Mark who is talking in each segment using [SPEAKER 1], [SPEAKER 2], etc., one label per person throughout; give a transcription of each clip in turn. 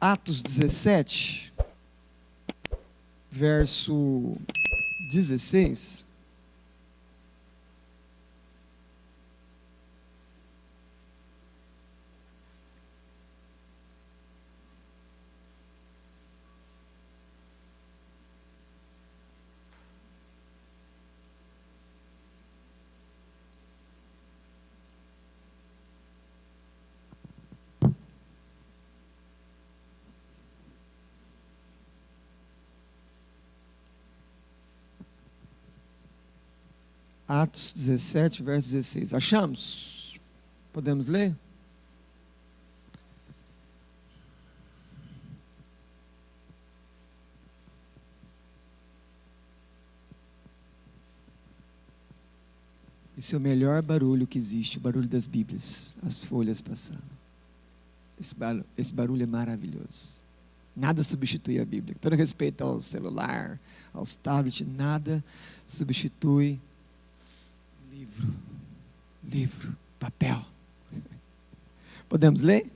[SPEAKER 1] Atos 17, verso 16. Atos 17, verso 16. Achamos? Podemos ler? Esse é o melhor barulho que existe, o barulho das Bíblias, as folhas passando. Esse barulho é maravilhoso. Nada substitui a Bíblia. Com todo respeito ao celular, aos tablets, nada substitui livro, papel. Podemos ler?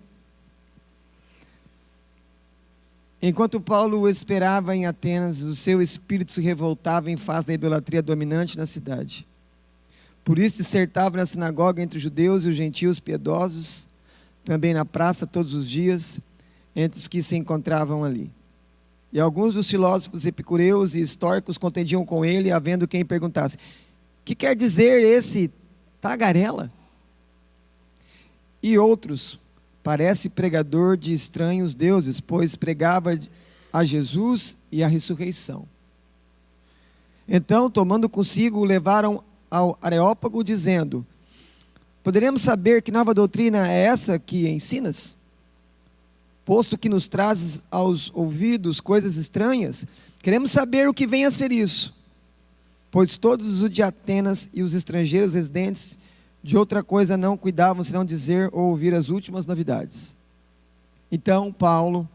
[SPEAKER 1] Enquanto Paulo o esperava em Atenas, o seu espírito se revoltava em face da idolatria dominante na cidade. Por isso dissertava na sinagoga entre os judeus e os gentios piedosos, também na praça todos os dias, entre os que se encontravam ali. E alguns dos filósofos epicureus e estoicos contendiam com ele, havendo quem perguntasse: que quer dizer esse tagarela? E outros: parece pregador de estranhos deuses, pois pregava a Jesus e a ressurreição. Então, tomando consigo, o levaram ao Areópago, dizendo: poderemos saber que nova doutrina é essa que ensinas? Posto que nos trazes aos ouvidos coisas estranhas, queremos saber o que vem a ser isso. Pois todos os de Atenas e os estrangeiros residentes de outra coisa não cuidavam, senão dizer ou ouvir as últimas novidades. Então Paulo,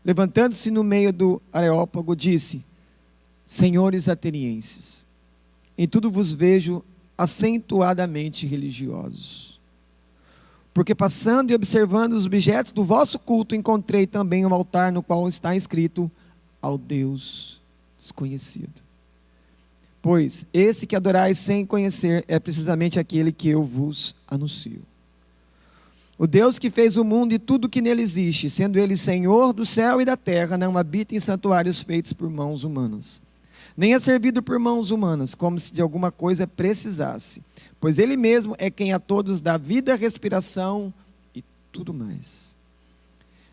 [SPEAKER 1] levantando-se no meio do Areópago, disse: senhores atenienses, em tudo vos vejo acentuadamente religiosos. Porque passando e observando os objetos do vosso culto, encontrei também um altar no qual está escrito: ao Deus desconhecido. Pois esse que adorais sem conhecer é precisamente aquele que eu vos anuncio. O Deus que fez o mundo e tudo que nele existe, sendo ele Senhor do céu e da terra, não habita em santuários feitos por mãos humanas, nem é servido por mãos humanas, como se de alguma coisa precisasse, pois ele mesmo é quem a todos dá vida, respiração e tudo mais.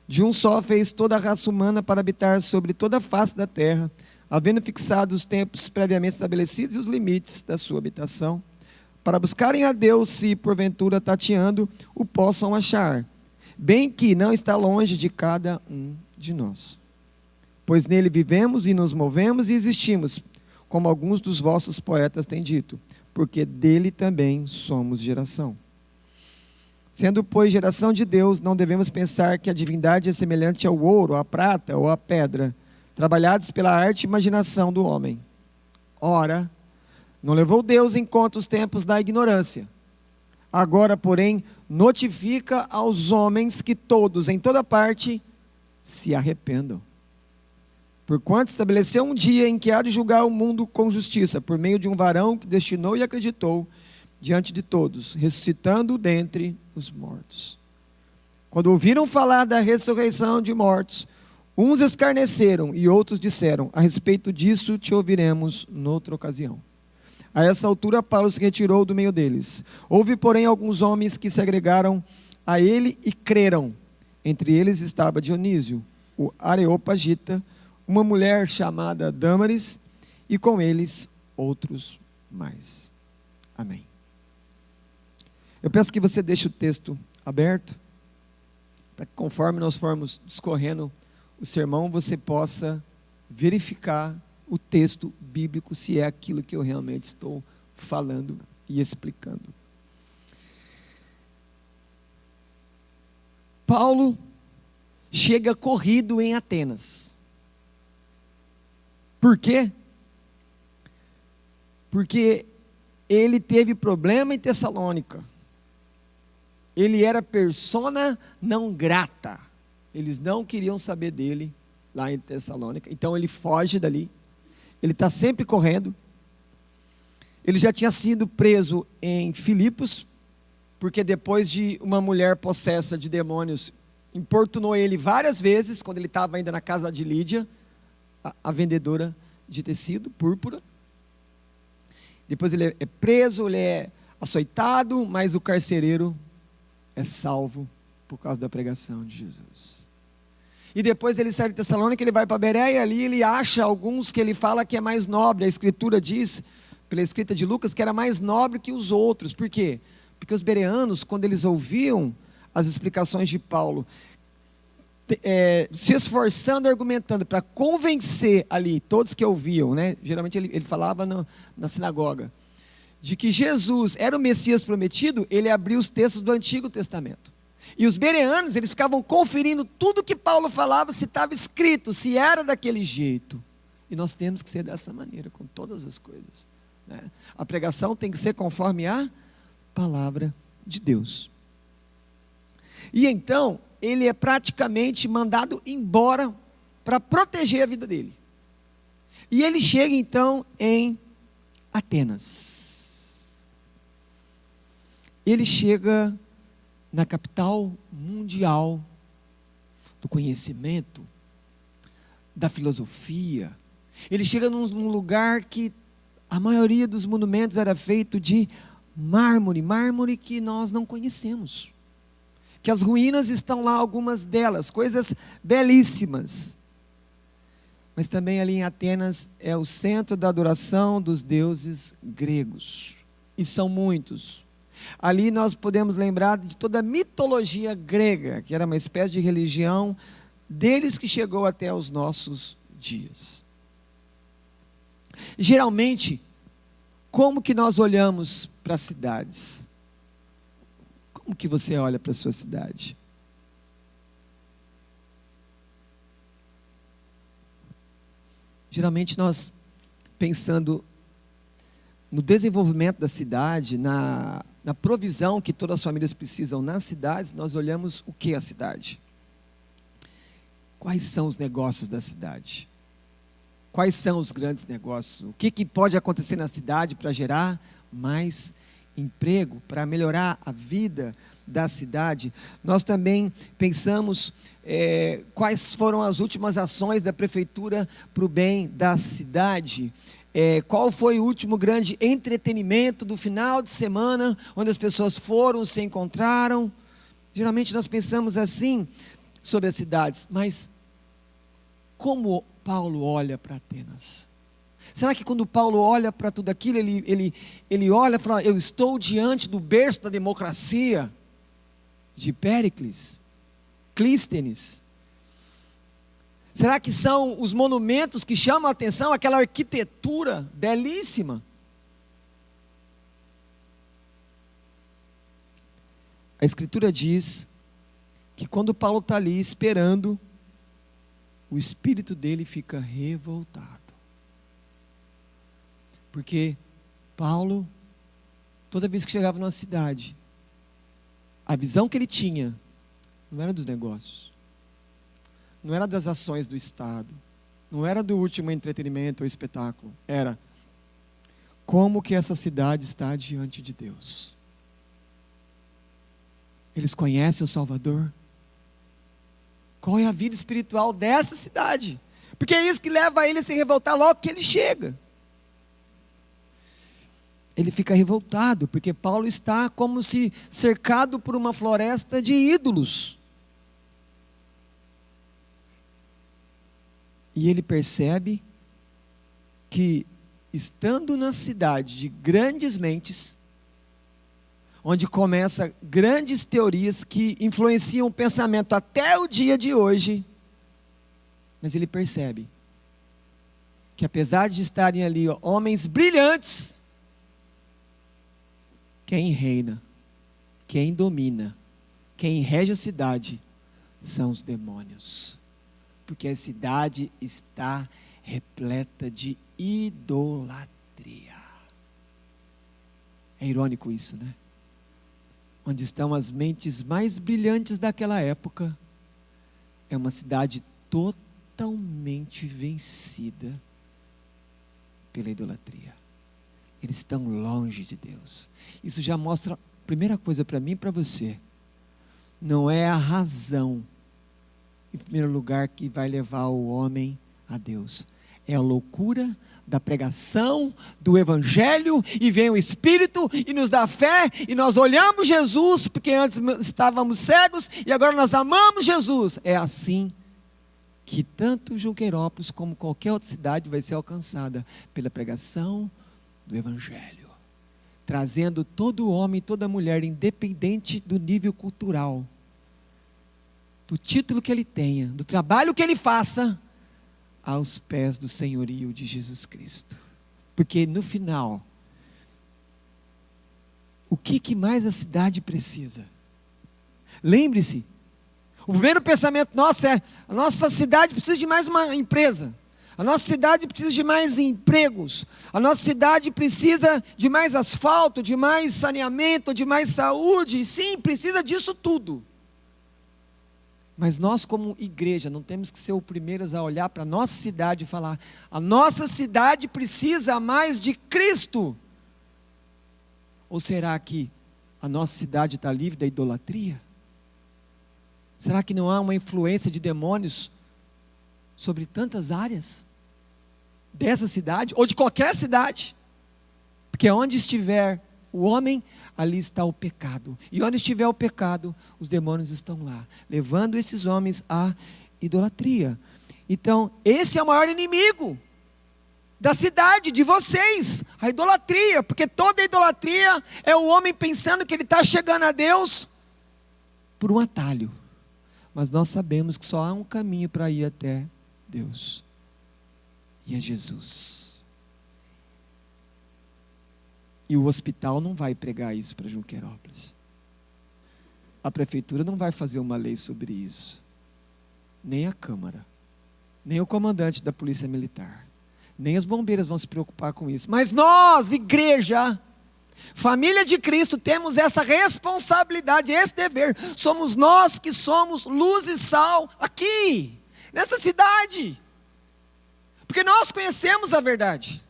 [SPEAKER 1] De um só fez toda a raça humana para habitar sobre toda a face da terra, havendo fixado os tempos previamente estabelecidos e os limites da sua habitação, para buscarem a Deus, se porventura tateando o possam achar, bem que não está longe de cada um de nós. Pois nele vivemos e nos movemos e existimos, como alguns dos vossos poetas têm dito, porque dele também somos geração. Sendo, pois, geração de Deus, não devemos pensar que a divindade é semelhante ao ouro, à prata ou à pedra, trabalhados pela arte e imaginação do homem. Ora, não levou Deus em conta os tempos da ignorância. Agora, porém, notifica aos homens que todos, em toda parte, se arrependam. Porquanto estabeleceu um dia em que há de julgar o mundo com justiça, por meio de um varão que destinou e acreditou diante de todos, ressuscitando dentre os mortos. Quando ouviram falar da ressurreição de mortos, uns escarneceram e outros disseram: a respeito disso te ouviremos noutra ocasião. A essa altura Paulo se retirou do meio deles. Houve, porém, alguns homens que se agregaram a ele e creram. Entre eles estava Dionísio, o Areopagita, uma mulher chamada Dâmaris, e com eles outros mais. Amém. Eu peço que você deixe o texto aberto, para que conforme nós formos discorrendo o sermão, você possa verificar o texto bíblico, se é aquilo que eu realmente estou falando e explicando. Paulo chega corrido em Atenas. Por quê? Porque ele teve problema em Tessalônica. Ele era persona não grata Eles não queriam saber dele lá em Tessalônica. Então ele foge dali. Ele está sempre correndo. Ele já tinha sido preso em Filipos, porque depois de uma mulher possessa de demônios importunou ele várias vezes, quando ele estava ainda na casa de Lídia, a vendedora de tecido, púrpura. Depois ele é preso, ele é açoitado, mas o carcereiro é salvo por causa da pregação de Jesus. E depois ele sai de Tessalônica, ele vai para Bereia, ali ele acha alguns que ele fala que é mais nobre. A escritura diz, pela escrita de Lucas, que era mais nobre que os outros. Por quê? Porque os bereanos, quando eles ouviam as explicações de Paulo, se esforçando, argumentando para convencer ali, todos que ouviam, né? Geralmente ele falava na sinagoga, de que Jesus era o Messias prometido, ele abriu os textos do Antigo Testamento. E os bereanos, eles ficavam conferindo tudo que Paulo falava, se estava escrito, se era daquele jeito. E nós temos que ser dessa maneira, com todas as coisas, né? A pregação tem que ser conforme a palavra de Deus. E então, ele é praticamente mandado embora para proteger a vida dele. E ele chega então em Atenas. Ele chega na capital mundial do conhecimento, da filosofia. Ele chega num lugar que a maioria dos monumentos era feito de mármore que nós não conhecemos. Que as ruínas estão lá, algumas delas, coisas belíssimas. Mas também ali em Atenas é o centro da adoração dos deuses gregos. E são muitos. Ali nós podemos lembrar de toda a mitologia grega, que era uma espécie de religião deles que chegou até os nossos dias. Geralmente, como que nós olhamos para as cidades? Como que você olha para a sua cidade? Geralmente nós, pensando no desenvolvimento da cidade, na provisão que todas as famílias precisam nas cidades, nós olhamos o que é a cidade? Quais são os negócios da cidade? Quais são os grandes negócios? O que pode acontecer na cidade para gerar mais emprego, para melhorar a vida da cidade? Nós também pensamos quais foram as últimas ações da prefeitura para o bem da cidade. Qual foi o último grande entretenimento do final de semana, onde as pessoas foram, se encontraram. Geralmente nós pensamos assim sobre as cidades, mas como Paulo olha para Atenas? Será que quando Paulo olha para tudo aquilo, ele olha e fala, eu estou diante do berço da democracia, de Péricles, Clístenes? Será que são os monumentos que chamam a atenção, aquela arquitetura belíssima? A Escritura diz que quando Paulo está ali esperando, o espírito dele fica revoltado. Porque Paulo, toda vez que chegava numa cidade, a visão que ele tinha não era dos negócios, não era das ações do Estado, não era do último entretenimento ou espetáculo, era como que essa cidade está diante de Deus. Eles conhecem o Salvador? Qual é a vida espiritual dessa cidade? Porque é isso que leva ele a se revoltar logo que ele chega. Ele fica revoltado, porque Paulo está como se cercado por uma floresta de ídolos. E ele percebe que, estando na cidade de grandes mentes, onde começam grandes teorias que influenciam o pensamento até o dia de hoje, mas ele percebe que, apesar de estarem ali homens brilhantes, quem reina, quem domina, quem rege a cidade são os demônios. Porque a cidade está repleta de idolatria. É irônico isso, né? Onde estão as mentes mais brilhantes daquela época, é uma cidade totalmente vencida pela idolatria. Eles estão longe de Deus. Isso já mostra, a primeira coisa para mim e para você, não é a razão, em primeiro lugar, que vai levar o homem a Deus. É a loucura da pregação, do evangelho, e vem o Espírito e nos dá fé, e nós olhamos Jesus, porque antes estávamos cegos, e agora nós amamos Jesus. É assim que tanto Junqueirópolis como qualquer outra cidade vai ser alcançada, pela pregação do evangelho, trazendo todo homem e toda mulher, independente do nível cultural, do título que ele tenha, do trabalho que ele faça, aos pés do senhorio de Jesus Cristo. Porque no final, o que mais a cidade precisa? Lembre-se, o primeiro pensamento nosso é: a nossa cidade precisa de mais uma empresa, a nossa cidade precisa de mais empregos, a nossa cidade precisa de mais asfalto, de mais saneamento, de mais saúde. Sim, precisa disso tudo. Mas nós, como igreja, não temos que ser os primeiros a olhar para a nossa cidade e falar: a nossa cidade precisa mais de Cristo. Ou será que a nossa cidade está livre da idolatria? Será que não há uma influência de demônios sobre tantas áreas dessa cidade, ou de qualquer cidade? Porque onde estiver o homem, ali está o pecado. E onde estiver o pecado, os demônios estão lá, levando esses homens à idolatria. Então, esse é o maior inimigo da cidade, de vocês, a idolatria. Porque toda idolatria é o homem pensando que ele está chegando a Deus por um atalho. Mas nós sabemos que só há um caminho para ir até Deus, e é Jesus. E o hospital não vai pregar isso para Junqueirópolis. A prefeitura não vai fazer uma lei sobre isso. Nem a Câmara. Nem o comandante da Polícia Militar. Nem os bombeiros vão se preocupar com isso. Mas nós, igreja, família de Cristo, temos essa responsabilidade, esse dever. Somos nós que somos luz e sal aqui, nessa cidade. Porque nós conhecemos a verdade.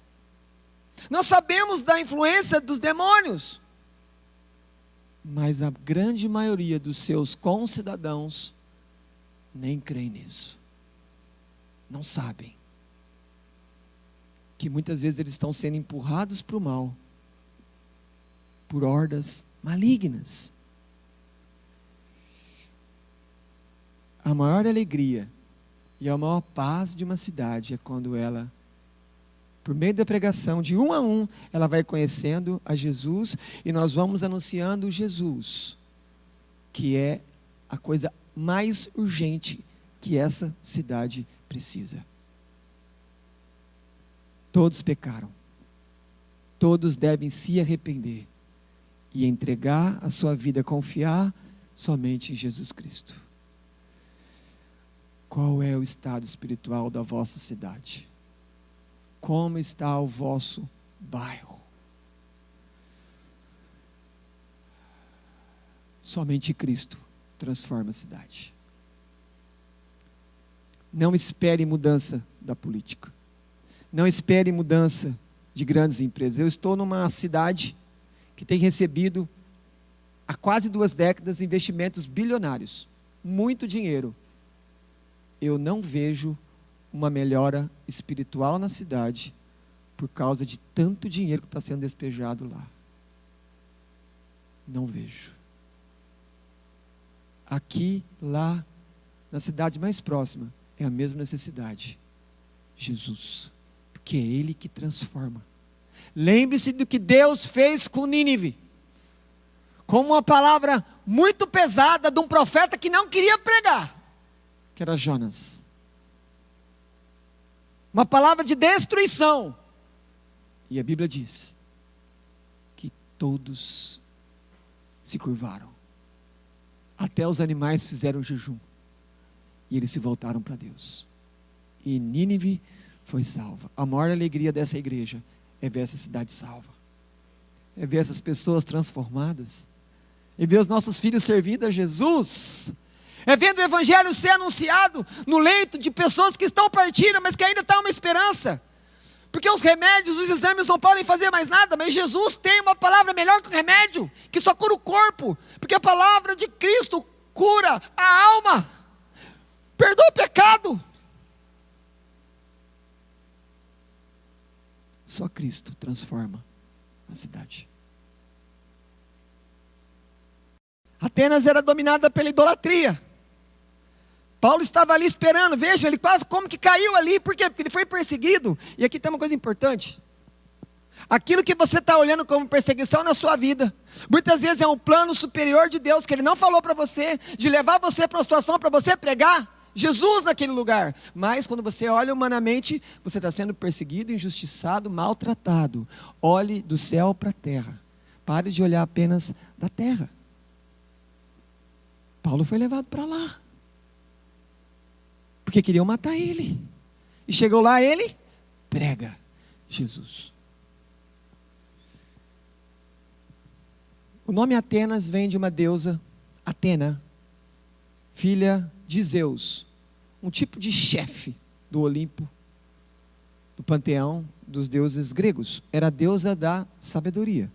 [SPEAKER 1] Nós sabemos da influência dos demônios, mas a grande maioria dos seus concidadãos nem creem nisso, não sabem que muitas vezes eles estão sendo empurrados para o mal, por hordas malignas. A maior alegria e a maior paz de uma cidade é quando ela, por meio da pregação, de um a um, ela vai conhecendo a Jesus, e nós vamos anunciando Jesus, que é a coisa mais urgente que essa cidade precisa. Todos pecaram, todos devem se arrepender e entregar a sua vida, confiar somente em Jesus Cristo. Qual é o estado espiritual da vossa cidade? Como está o vosso bairro? Somente Cristo transforma a cidade. Não espere mudança da política. Não espere mudança de grandes empresas. Eu estou numa cidade que tem recebido há quase 2 décadas investimentos bilionários. Muito dinheiro. Eu não vejo uma melhora espiritual na cidade por causa de tanto dinheiro que está sendo despejado lá. Não vejo. Aqui, lá, na cidade mais próxima, é a mesma necessidade. Jesus. Porque é Ele que transforma. Lembre-se do que Deus fez com Nínive. Com uma palavra muito pesada de um profeta que não queria pregar, que era Jonas. Uma palavra de destruição. E a Bíblia diz que todos se curvaram. Até os animais fizeram jejum. E eles se voltaram para Deus. E Nínive foi salva. A maior alegria dessa igreja é ver essa cidade salva. É ver essas pessoas transformadas. É ver os nossos filhos servindo a Jesus. É vendo o evangelho ser anunciado no leito de pessoas que estão partindo, mas que ainda está uma esperança. Porque os remédios, os exames não podem fazer mais nada, mas Jesus tem uma palavra melhor que o remédio, que só cura o corpo. Porque a palavra de Cristo cura a alma, perdoa o pecado. Só Cristo transforma a cidade. Atenas era dominada pela idolatria. Paulo estava ali esperando, veja, ele quase como que caiu ali, por quê? Porque ele foi perseguido. E aqui tem uma coisa importante. Aquilo que você está olhando como perseguição na sua vida, muitas vezes é um plano superior de Deus, que Ele não falou para você, de levar você para uma situação para você pregar Jesus naquele lugar. Mas quando você olha humanamente, você está sendo perseguido, injustiçado, maltratado. Olhe do céu para a terra. Pare de olhar apenas da terra. Paulo foi levado para lá, porque queriam matar ele. E chegou lá, ele prega Jesus. O nome Atenas vem de uma deusa, Atena, filha de Zeus, um tipo de chefe do Olimpo, do panteão dos deuses gregos. Era a deusa da sabedoria.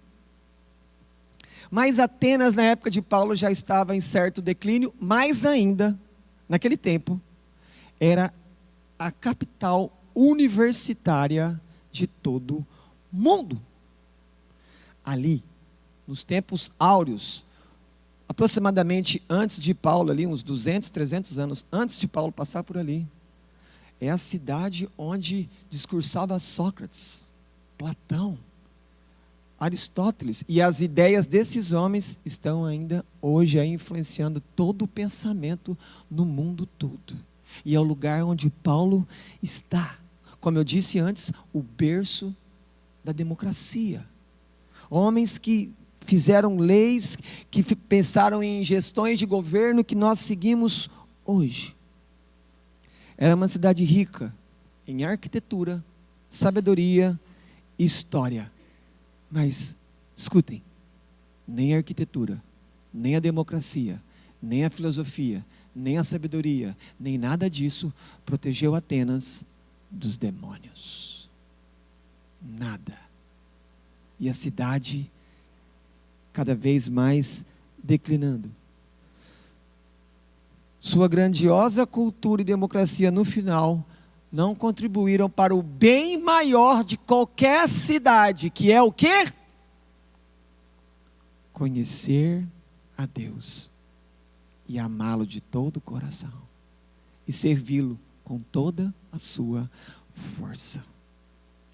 [SPEAKER 1] Mas Atenas, na época de Paulo, já estava em certo declínio, mais ainda, naquele tempo, era a capital universitária de todo o mundo. Ali, nos tempos áureos, aproximadamente antes de Paulo, ali, uns 200, 300 anos antes de Paulo passar por ali, é a cidade onde discursava Sócrates, Platão, Aristóteles, e as ideias desses homens estão ainda hoje aí influenciando todo o pensamento no mundo todo. E é o lugar onde Paulo está, como eu disse antes, o berço da democracia. Homens que fizeram leis, que pensaram em gestões de governo que nós seguimos hoje. Era uma cidade rica em arquitetura, sabedoria e história. Mas, escutem, nem a arquitetura, nem a democracia, nem a filosofia, nem a sabedoria, nem nada disso protegeu Atenas dos demônios. Nada. E a cidade cada vez mais declinando. Sua grandiosa cultura e democracia no final não contribuíram para o bem maior de qualquer cidade, que é o quê? Conhecer a Deus e amá-lo de todo o coração e servi-lo com toda a sua força.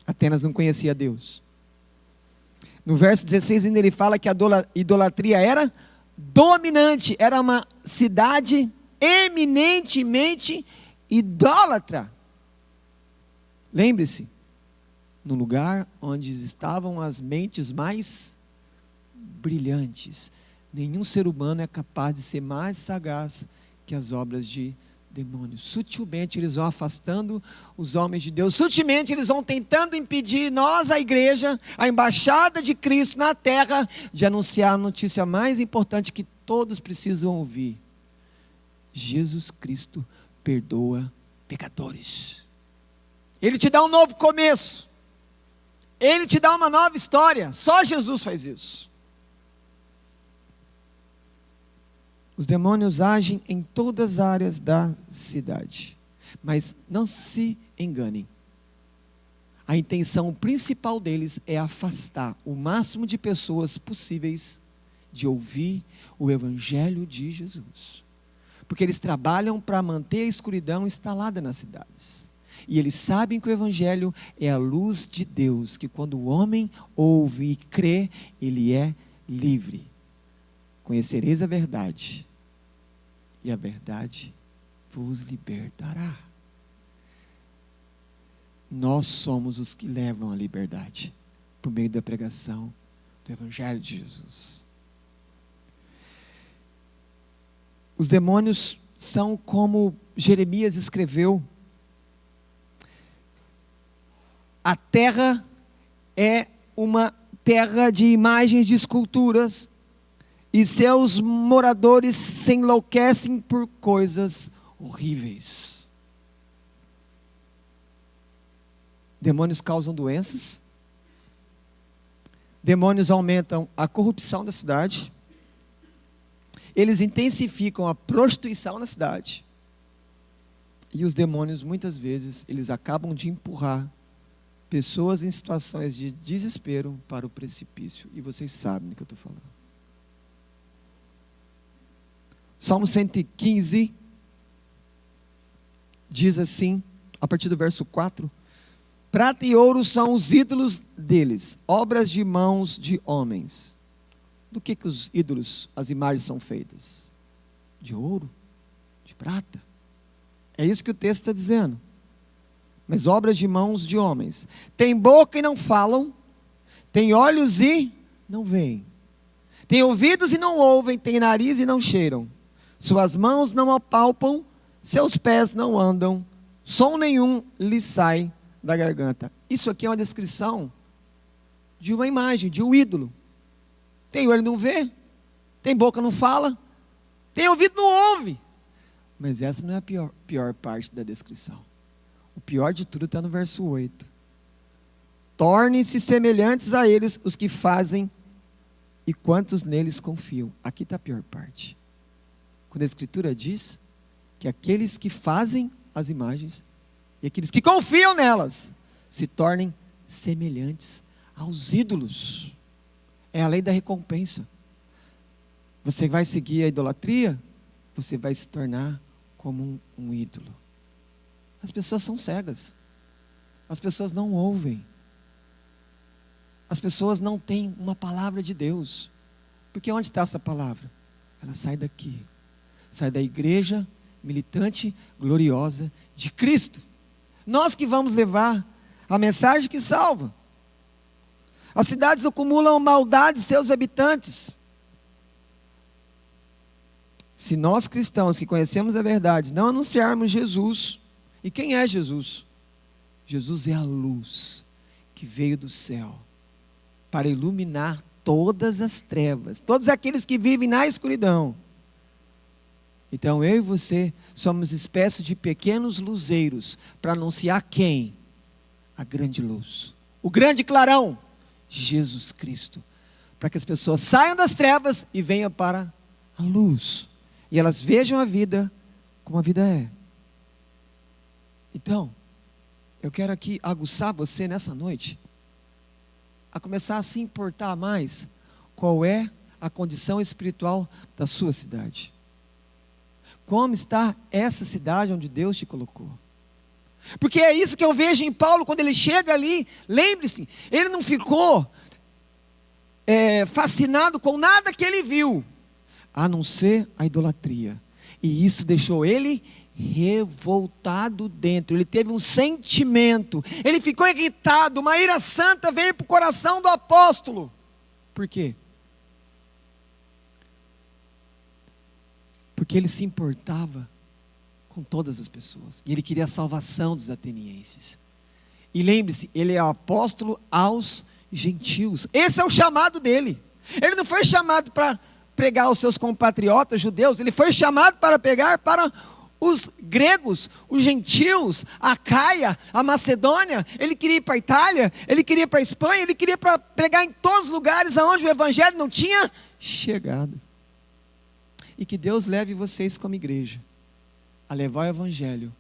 [SPEAKER 1] Atenas não conhecia Deus. No verso 16 ainda ele fala que a idolatria era dominante, era uma cidade eminentemente idólatra. Lembre-se, no lugar onde estavam as mentes mais brilhantes, nenhum ser humano é capaz de ser mais sagaz que as obras de demônios. Sutilmente eles vão afastando os homens de Deus, sutilmente eles vão tentando impedir nós, a igreja, a embaixada de Cristo na terra, de anunciar a notícia mais importante que todos precisam ouvir: Jesus Cristo perdoa pecadores. Ele te dá um novo começo, Ele te dá uma nova história. Só Jesus faz isso. Os demônios agem em todas as áreas da cidade. Mas não se enganem. A intenção principal deles é afastar o máximo de pessoas possíveis de ouvir o Evangelho de Jesus. Porque eles trabalham para manter a escuridão instalada nas cidades. E eles sabem que o Evangelho é a luz de Deus, que quando o homem ouve e crê, ele é livre. Conhecereis a verdade, e a verdade vos libertará. Nós somos os que levam a liberdade, por meio da pregação do Evangelho de Jesus. Os demônios são como Jeremias escreveu: a terra é uma terra de imagens, de esculturas, e seus moradores se enlouquecem por coisas horríveis. Demônios causam doenças, demônios aumentam a corrupção da cidade, eles intensificam a prostituição na cidade, e os demônios muitas vezes, eles acabam de empurrar pessoas em situações de desespero para o precipício, e vocês sabem do que eu estou falando. Salmo 115 diz assim, a partir do verso 4: prata e ouro são os ídolos deles, obras de mãos de homens. Do que os ídolos, as imagens são feitas? De ouro? De prata? É isso que o texto está dizendo. Mas obras de mãos de homens. Tem boca e não falam, tem olhos e não veem, tem ouvidos e não ouvem, tem nariz e não cheiram, suas mãos não apalpam, seus pés não andam, som nenhum lhes sai da garganta. Isso aqui é uma descrição de uma imagem, de um ídolo. Tem olho e não vê, tem boca e não fala, tem ouvido e não ouve. Mas essa não é a pior parte da descrição. O pior de tudo está no verso 8. Tornem-se semelhantes a eles os que fazem e quantos neles confiam. Aqui está a pior parte. Quando a Escritura diz que aqueles que fazem as imagens e aqueles que confiam nelas se tornem semelhantes aos ídolos. É a lei da recompensa. Você vai seguir a idolatria, você vai se tornar como um ídolo. As pessoas são cegas, as pessoas não ouvem, as pessoas não têm uma palavra de Deus, porque onde está essa palavra? Ela sai daqui, sai da igreja militante, gloriosa de Cristo. Nós que vamos levar a mensagem que salva. As cidades acumulam maldade de seus habitantes. Se nós cristãos que conhecemos a verdade não anunciarmos Jesus, e quem é Jesus? Jesus é a luz que veio do céu para iluminar todas as trevas, todos aqueles que vivem na escuridão. Então eu e você somos espécie de pequenos luzeiros para anunciar quem? A grande luz, o grande clarão, Jesus Cristo, para que as pessoas saiam das trevas e venham para a luz, e elas vejam a vida como a vida é. Então, eu quero aqui aguçar você nessa noite, a começar a se importar mais qual é a condição espiritual da sua cidade. Como está essa cidade onde Deus te colocou? Porque é isso que eu vejo em Paulo quando ele chega ali. Lembre-se, ele não ficou fascinado com nada que ele viu, a não ser a idolatria. E isso deixou ele revoltado dentro. Ele teve um sentimento, ele ficou irritado, uma ira santa veio para o coração do apóstolo. Por quê? Porque ele se importava com todas as pessoas, e ele queria a salvação dos atenienses. E lembre-se, ele é apóstolo aos gentios. Esse é o chamado dele. Ele não foi chamado para pregar aos seus compatriotas judeus, ele foi chamado para pregar para os gregos, os gentios, a Caia, a Macedônia. Ele queria ir para a Itália, ele queria ir para a Espanha, ele queria pregar em todos os lugares onde o evangelho não tinha chegado. E que Deus leve vocês como igreja a levar o evangelho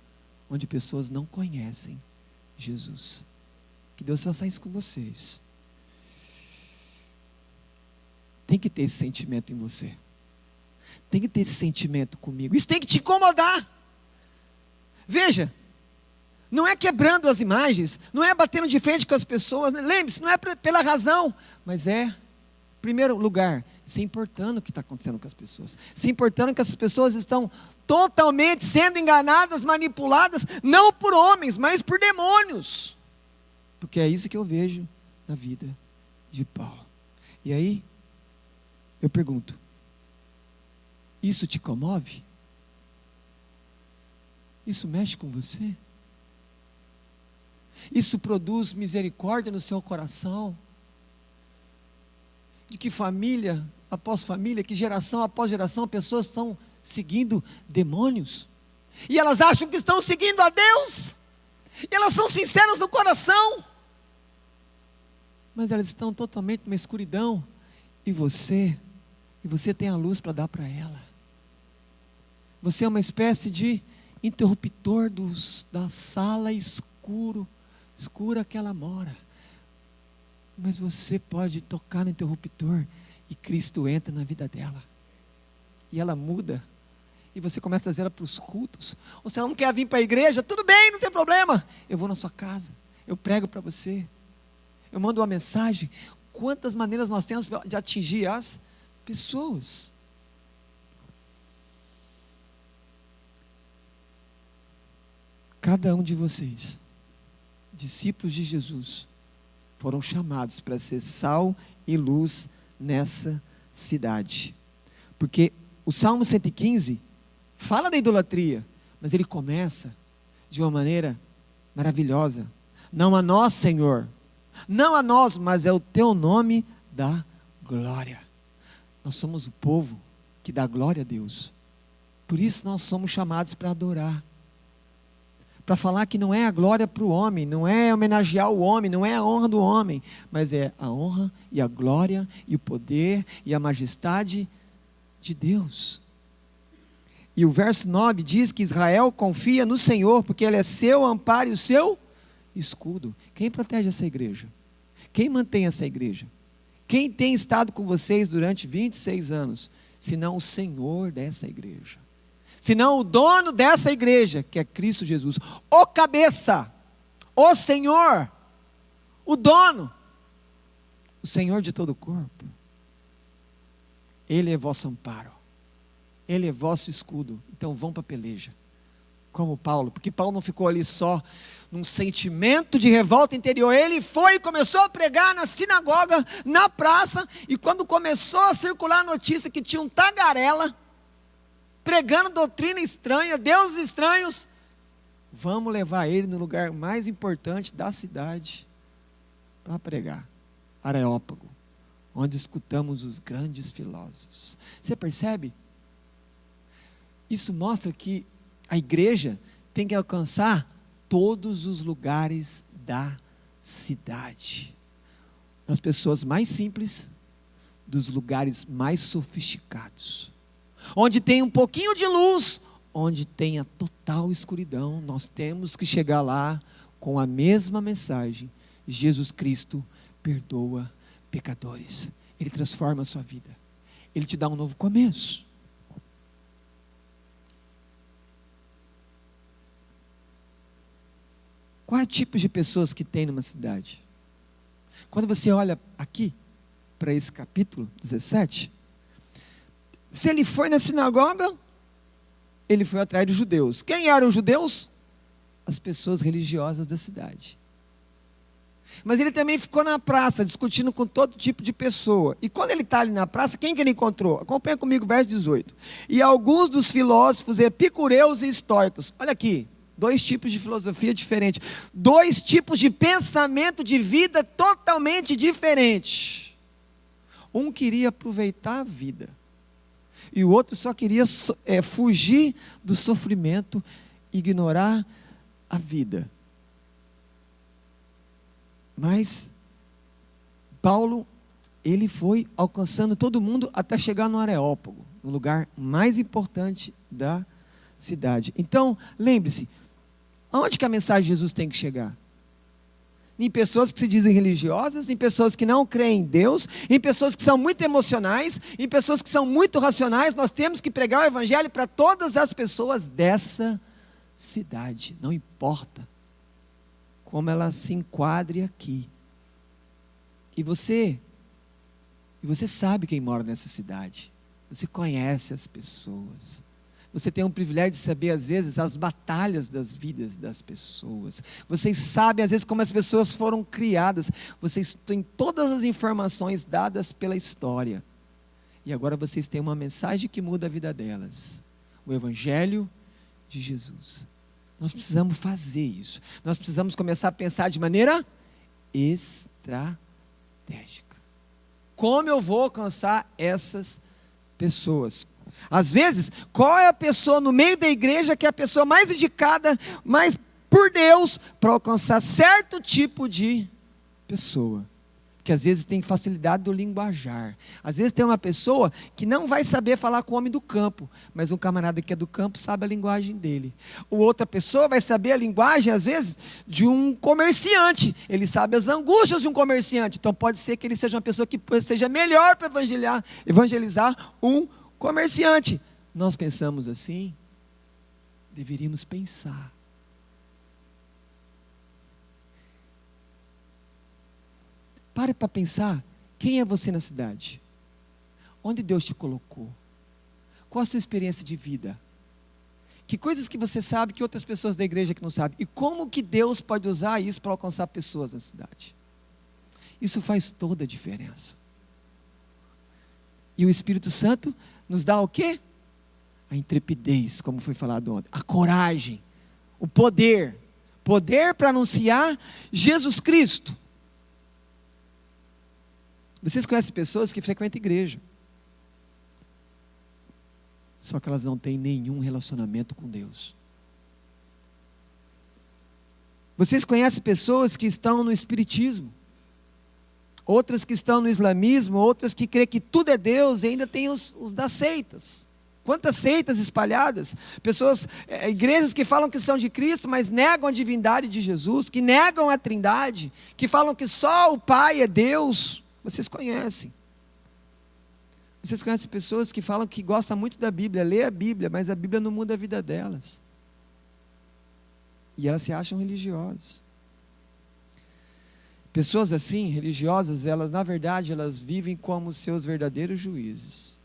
[SPEAKER 1] onde pessoas não conhecem Jesus. Que Deus faça isso com vocês. Tem que ter esse sentimento em você. Tem que ter esse sentimento comigo. Isso tem que te incomodar. Veja, não é quebrando as imagens, não é batendo de frente com as pessoas, né? Lembre-se, não é pela razão, mas é, em primeiro lugar, se importando com o que está acontecendo com as pessoas, se importando que as pessoas estão totalmente sendo enganadas, manipuladas, não por homens, mas por demônios, porque é isso que eu vejo na vida de Paulo. E aí, eu pergunto, isso te comove? Isso mexe com você? Isso produz misericórdia no seu coração? De que família após família, que geração após geração pessoas estão seguindo demônios. E elas acham que estão seguindo a Deus. E elas são sinceras no coração. Mas elas estão totalmente numa escuridão. E você tem a luz para dar para ela. Você é uma espécie de interruptor da sala escura que ela mora. Mas você pode tocar no interruptor e Cristo entra na vida dela. E ela muda. E você começa a trazer ela para os cultos. Ou se ela não quer vir para a igreja, tudo bem, não tem problema. Eu vou na sua casa, eu prego para você. Eu mando uma mensagem. Quantas maneiras nós temos de atingir as pessoas. Cada um de vocês, discípulos de Jesus, foram chamados para ser sal e luz nessa cidade. Porque o Salmo 115 fala da idolatria, mas ele começa de uma maneira maravilhosa. Não a nós, Senhor, não a nós, mas é o teu nome da glória. Nós somos o povo que dá glória a Deus. Por isso nós somos chamados para adorar. Para falar que não é a glória para o homem, não é homenagear o homem, não é a honra do homem, mas é a honra e a glória e o poder e a majestade de Deus. E o verso 9 diz que Israel confia no Senhor, porque Ele é seu amparo e o seu escudo. Quem protege essa igreja? Quem mantém essa igreja? Quem tem estado com vocês durante 26 anos? Senão o Senhor dessa igreja. Senão o dono dessa igreja, que é Cristo Jesus. O cabeça, o Senhor, o dono, o Senhor de todo o corpo. Ele é vosso amparo. Ele é vosso escudo. Então vão para a peleja. Como Paulo, porque Paulo não ficou ali só num sentimento de revolta interior. Ele foi e começou a pregar na sinagoga, na praça, e quando começou a circular a notícia que tinha um tagarela pregando doutrina estranha, deuses estranhos, vamos levar ele no lugar mais importante da cidade para pregar, Areópago, onde escutamos os grandes filósofos. Você percebe? Isso mostra que a igreja tem que alcançar todos os lugares da cidade, das pessoas mais simples, dos lugares mais sofisticados, onde tem um pouquinho de luz, onde tem a total escuridão. Nós temos que chegar lá com a mesma mensagem: Jesus Cristo perdoa pecadores, Ele transforma a sua vida, Ele te dá um novo começo. Qual é o tipo de pessoas que tem numa cidade? Quando você olha aqui, para esse capítulo 17, se ele foi na sinagoga, ele foi atrás dos judeus. Quem eram os judeus? As pessoas religiosas da cidade. Mas ele também ficou na praça, discutindo com todo tipo de pessoa. E quando ele está ali na praça, quem que ele encontrou? Acompanha comigo, verso 18. E alguns dos filósofos epicureus e estoicos. Olha aqui. 2 tipos de filosofia diferentes, 2 tipos de pensamento de vida totalmente diferentes. Um queria aproveitar a vida, e o outro só queria fugir do sofrimento, ignorar a vida. Mas Paulo, ele foi alcançando todo mundo até chegar no Areópago, no lugar mais importante da cidade. Então, lembre-se, aonde que a mensagem de Jesus tem que chegar? Em pessoas que se dizem religiosas, em pessoas que não creem em Deus, em pessoas que são muito emocionais, em pessoas que são muito racionais. Nós temos que pregar o evangelho para todas as pessoas dessa cidade, não importa como ela se enquadre aqui. E você sabe quem mora nessa cidade, você conhece as pessoas. Você tem um privilégio de saber, às vezes, as batalhas das vidas das pessoas. Vocês sabem, às vezes, como as pessoas foram criadas. Vocês têm todas as informações dadas pela história. E agora vocês têm uma mensagem que muda a vida delas. O Evangelho de Jesus. Nós precisamos fazer isso. Nós precisamos começar a pensar de maneira estratégica. Como eu vou alcançar essas pessoas? Às vezes, qual é a pessoa no meio da igreja que é a pessoa mais indicada, mais por Deus, para alcançar certo tipo de pessoa? Que às vezes tem facilidade do linguajar. Às vezes tem uma pessoa que não vai saber falar com o homem do campo, mas um camarada que é do campo sabe a linguagem dele. Outra pessoa vai saber a linguagem, às vezes, de um comerciante. Ele sabe as angústias de um comerciante. Então pode ser que ele seja uma pessoa que seja melhor para evangelizar um comerciante. Nós pensamos assim? Deveríamos pensar. Pare para pensar, quem é você na cidade? Onde Deus te colocou? Qual a sua experiência de vida? Que coisas que você sabe que outras pessoas da igreja que não sabem? E como que Deus pode usar isso para alcançar pessoas na cidade? Isso faz toda a diferença. E o Espírito Santo nos dá o quê? A intrepidez, como foi falado ontem. A coragem, o poder. Poder para anunciar Jesus Cristo. Vocês conhecem pessoas que frequentam igreja, só que elas não têm nenhum relacionamento com Deus. Vocês conhecem pessoas que estão no espiritismo, outras que estão no islamismo, outras que creem que tudo é Deus, e ainda tem os das seitas. Quantas seitas espalhadas, pessoas, igrejas que falam que são de Cristo, mas negam a divindade de Jesus, que negam a trindade, que falam que só o Pai é Deus. Vocês conhecem. Vocês conhecem pessoas que falam que gostam muito da Bíblia, lê a Bíblia, mas a Bíblia não muda a vida delas. E elas se acham religiosas. Pessoas assim, religiosas, elas na verdade, elas vivem como seus verdadeiros juízes.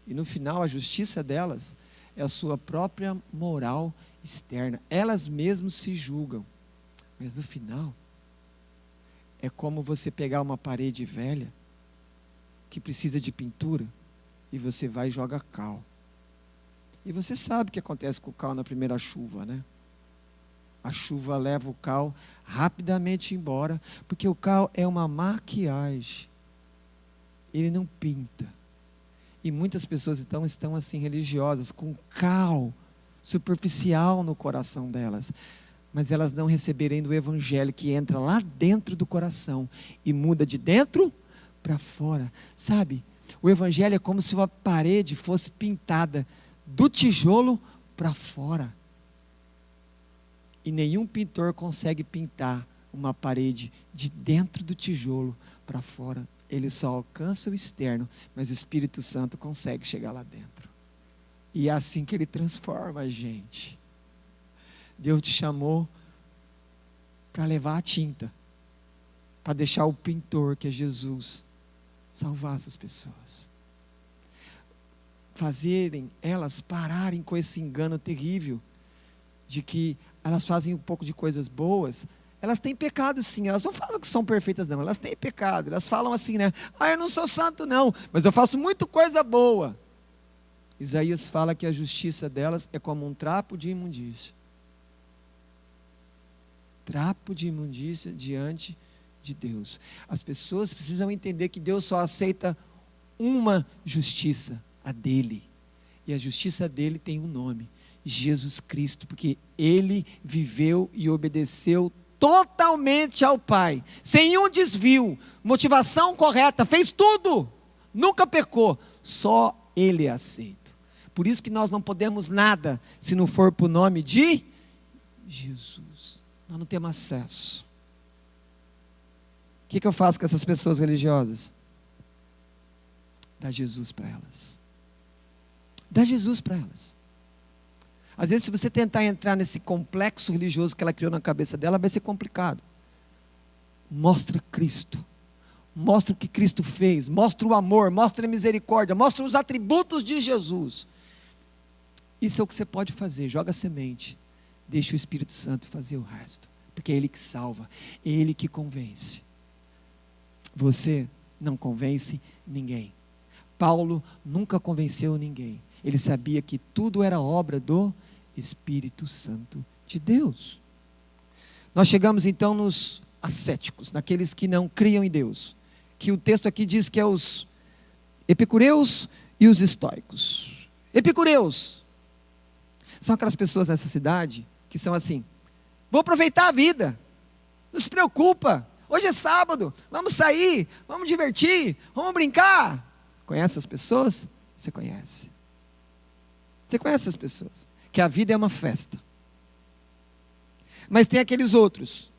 [SPEAKER 1] E no final, a justiça delas é a sua própria moral externa. Elas mesmas se julgam. Mas no final, é como você pegar uma parede velha, que precisa de pintura, e você vai e joga cal. E você sabe o que acontece com o cal na primeira chuva, né? A chuva leva o cal rapidamente embora, porque o cal é uma maquiagem. Ele não pinta. E muitas pessoas então estão assim religiosas, com cal superficial no coração delas. Mas elas não receberem do Evangelho que entra lá dentro do coração e muda de dentro para fora. Sabe, o Evangelho é como se uma parede fosse pintada do tijolo para fora. E nenhum pintor consegue pintar uma parede de dentro do tijolo para fora. Ele só alcança o externo, mas o Espírito Santo consegue chegar lá dentro. E é assim que ele transforma a gente. Deus te chamou para levar a tinta, para deixar o pintor, que é Jesus, salvar essas pessoas. Fazerem elas pararem com esse engano terrível, de que elas fazem um pouco de coisas boas. Elas têm pecado sim, elas não falam que são perfeitas não, elas têm pecado, elas falam assim, né? Eu não sou santo não, mas eu faço muita coisa boa. Isaías fala que a justiça delas é como um trapo de imundícia. Trapo de imundícia diante de Deus. As pessoas precisam entender que Deus só aceita uma justiça, a dele. E a justiça dele tem um nome, Jesus Cristo, porque ele viveu e obedeceu totalmente ao Pai, sem um desvio, motivação correta, fez tudo, nunca pecou, só ele é aceito. Por isso que nós não podemos nada, se não for para o nome de Jesus. Nós não temos acesso. O que eu faço com essas pessoas religiosas? Dá Jesus para elas. Dá Jesus para elas. Às vezes, se você tentar entrar nesse complexo religioso que ela criou na cabeça dela, vai ser complicado. Mostra Cristo. Mostra o que Cristo fez. Mostra o amor, mostra a misericórdia, mostra os atributos de Jesus. Isso é o que você pode fazer. Joga a semente. Deixa o Espírito Santo fazer o resto. Porque é Ele que salva. É Ele que convence. Você não convence ninguém. Paulo nunca convenceu ninguém. Ele sabia que tudo era obra do Espírito Santo de Deus. Nós chegamos então nos ascéticos, naqueles que não criam em Deus, que o texto aqui diz que é os epicureus e os estoicos. Epicureus são aquelas pessoas nessa cidade que são assim: vou aproveitar a vida, não se preocupa, hoje é sábado, vamos sair, vamos divertir, vamos brincar. Conhece as pessoas? Você conhece. Você conhece as pessoas, que a vida é uma festa. Mas tem aqueles outros,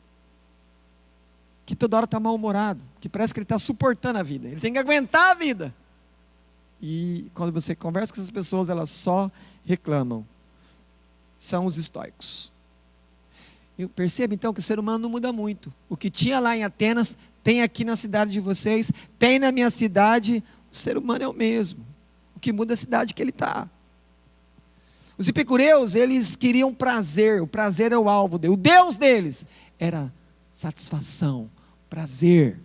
[SPEAKER 1] que toda hora está mal-humorado, que parece que ele está suportando a vida, ele tem que aguentar a vida. E quando você conversa com essas pessoas, elas só reclamam. São os estoicos. Eu percebo então que o ser humano não muda muito. O que tinha lá em Atenas, tem aqui na cidade de vocês, tem na minha cidade. O ser humano é o mesmo. O que muda é a cidade que ele está. Os epicureus, eles queriam prazer. O prazer é o alvo deles. O Deus deles era satisfação, prazer.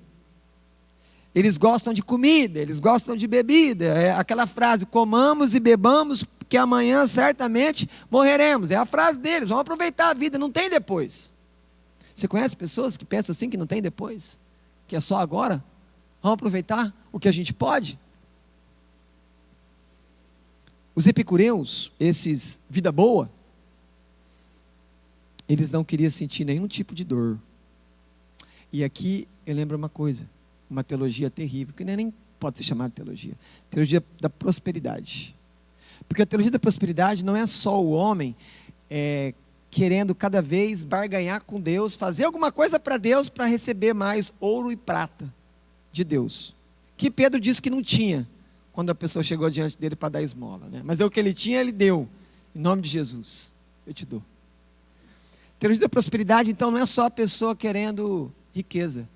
[SPEAKER 1] Eles gostam de comida, eles gostam de bebida. É aquela frase: comamos e bebamos, porque amanhã certamente morreremos. É a frase deles: vamos aproveitar a vida, não tem depois. Você conhece pessoas que pensam assim, que não tem depois? Que é só agora? Vamos aproveitar o que a gente pode? Os epicureus, esses vida boa, eles não queriam sentir nenhum tipo de dor. E aqui eu lembro uma coisa, uma teologia terrível, que nem pode ser chamada de teologia. Teologia da prosperidade. Porque a teologia da prosperidade não é só o homem querendo cada vez barganhar com Deus, fazer alguma coisa para Deus para receber mais ouro e prata de Deus. Que Pedro disse que não tinha, quando a pessoa chegou diante dele para dar esmola, né? Mas o que ele tinha, ele deu. Em nome de Jesus, eu te dou. Teologia da prosperidade, então, não é só a pessoa querendo riqueza.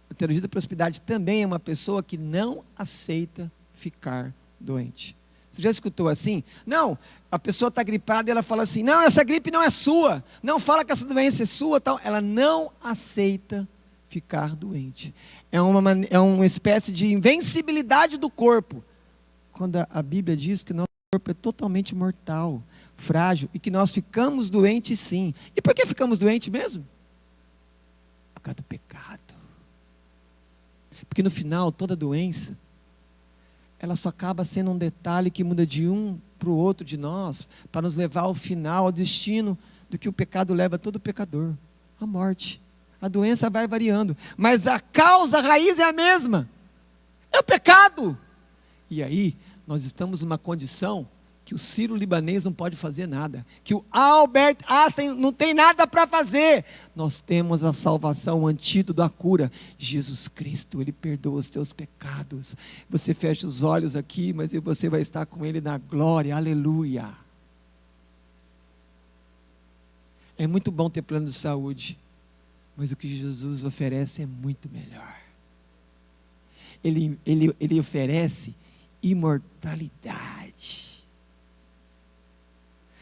[SPEAKER 1] A teologia da prosperidade também é uma pessoa que não aceita ficar doente. Você já escutou assim? Não, a pessoa está gripada e ela fala assim: não, essa gripe não é sua, não fala que essa doença é sua, tal. Ela não aceita ficar doente. É uma espécie de invencibilidade do corpo. Quando a Bíblia diz que nosso corpo é totalmente mortal, frágil, e que nós ficamos doentes sim. E por que ficamos doentes mesmo? Por causa do pecado. Porque no final, toda doença, ela só acaba sendo um detalhe que muda de um para o outro de nós, para nos levar ao final, ao destino do que o pecado leva todo pecador: a morte. A doença vai variando, mas a causa, a raiz é a mesma, é o pecado. E aí, nós estamos numa condição que o Sírio-Libanês não pode fazer nada, que o Albert Einstein não tem nada para fazer. Nós temos a salvação, o antídoto, a cura: Jesus Cristo. Ele perdoa os teus pecados. Você fecha os olhos aqui, mas você vai estar com Ele na glória, aleluia. É muito bom ter plano de saúde, mas o que Jesus oferece é muito melhor. Ele oferece imortalidade.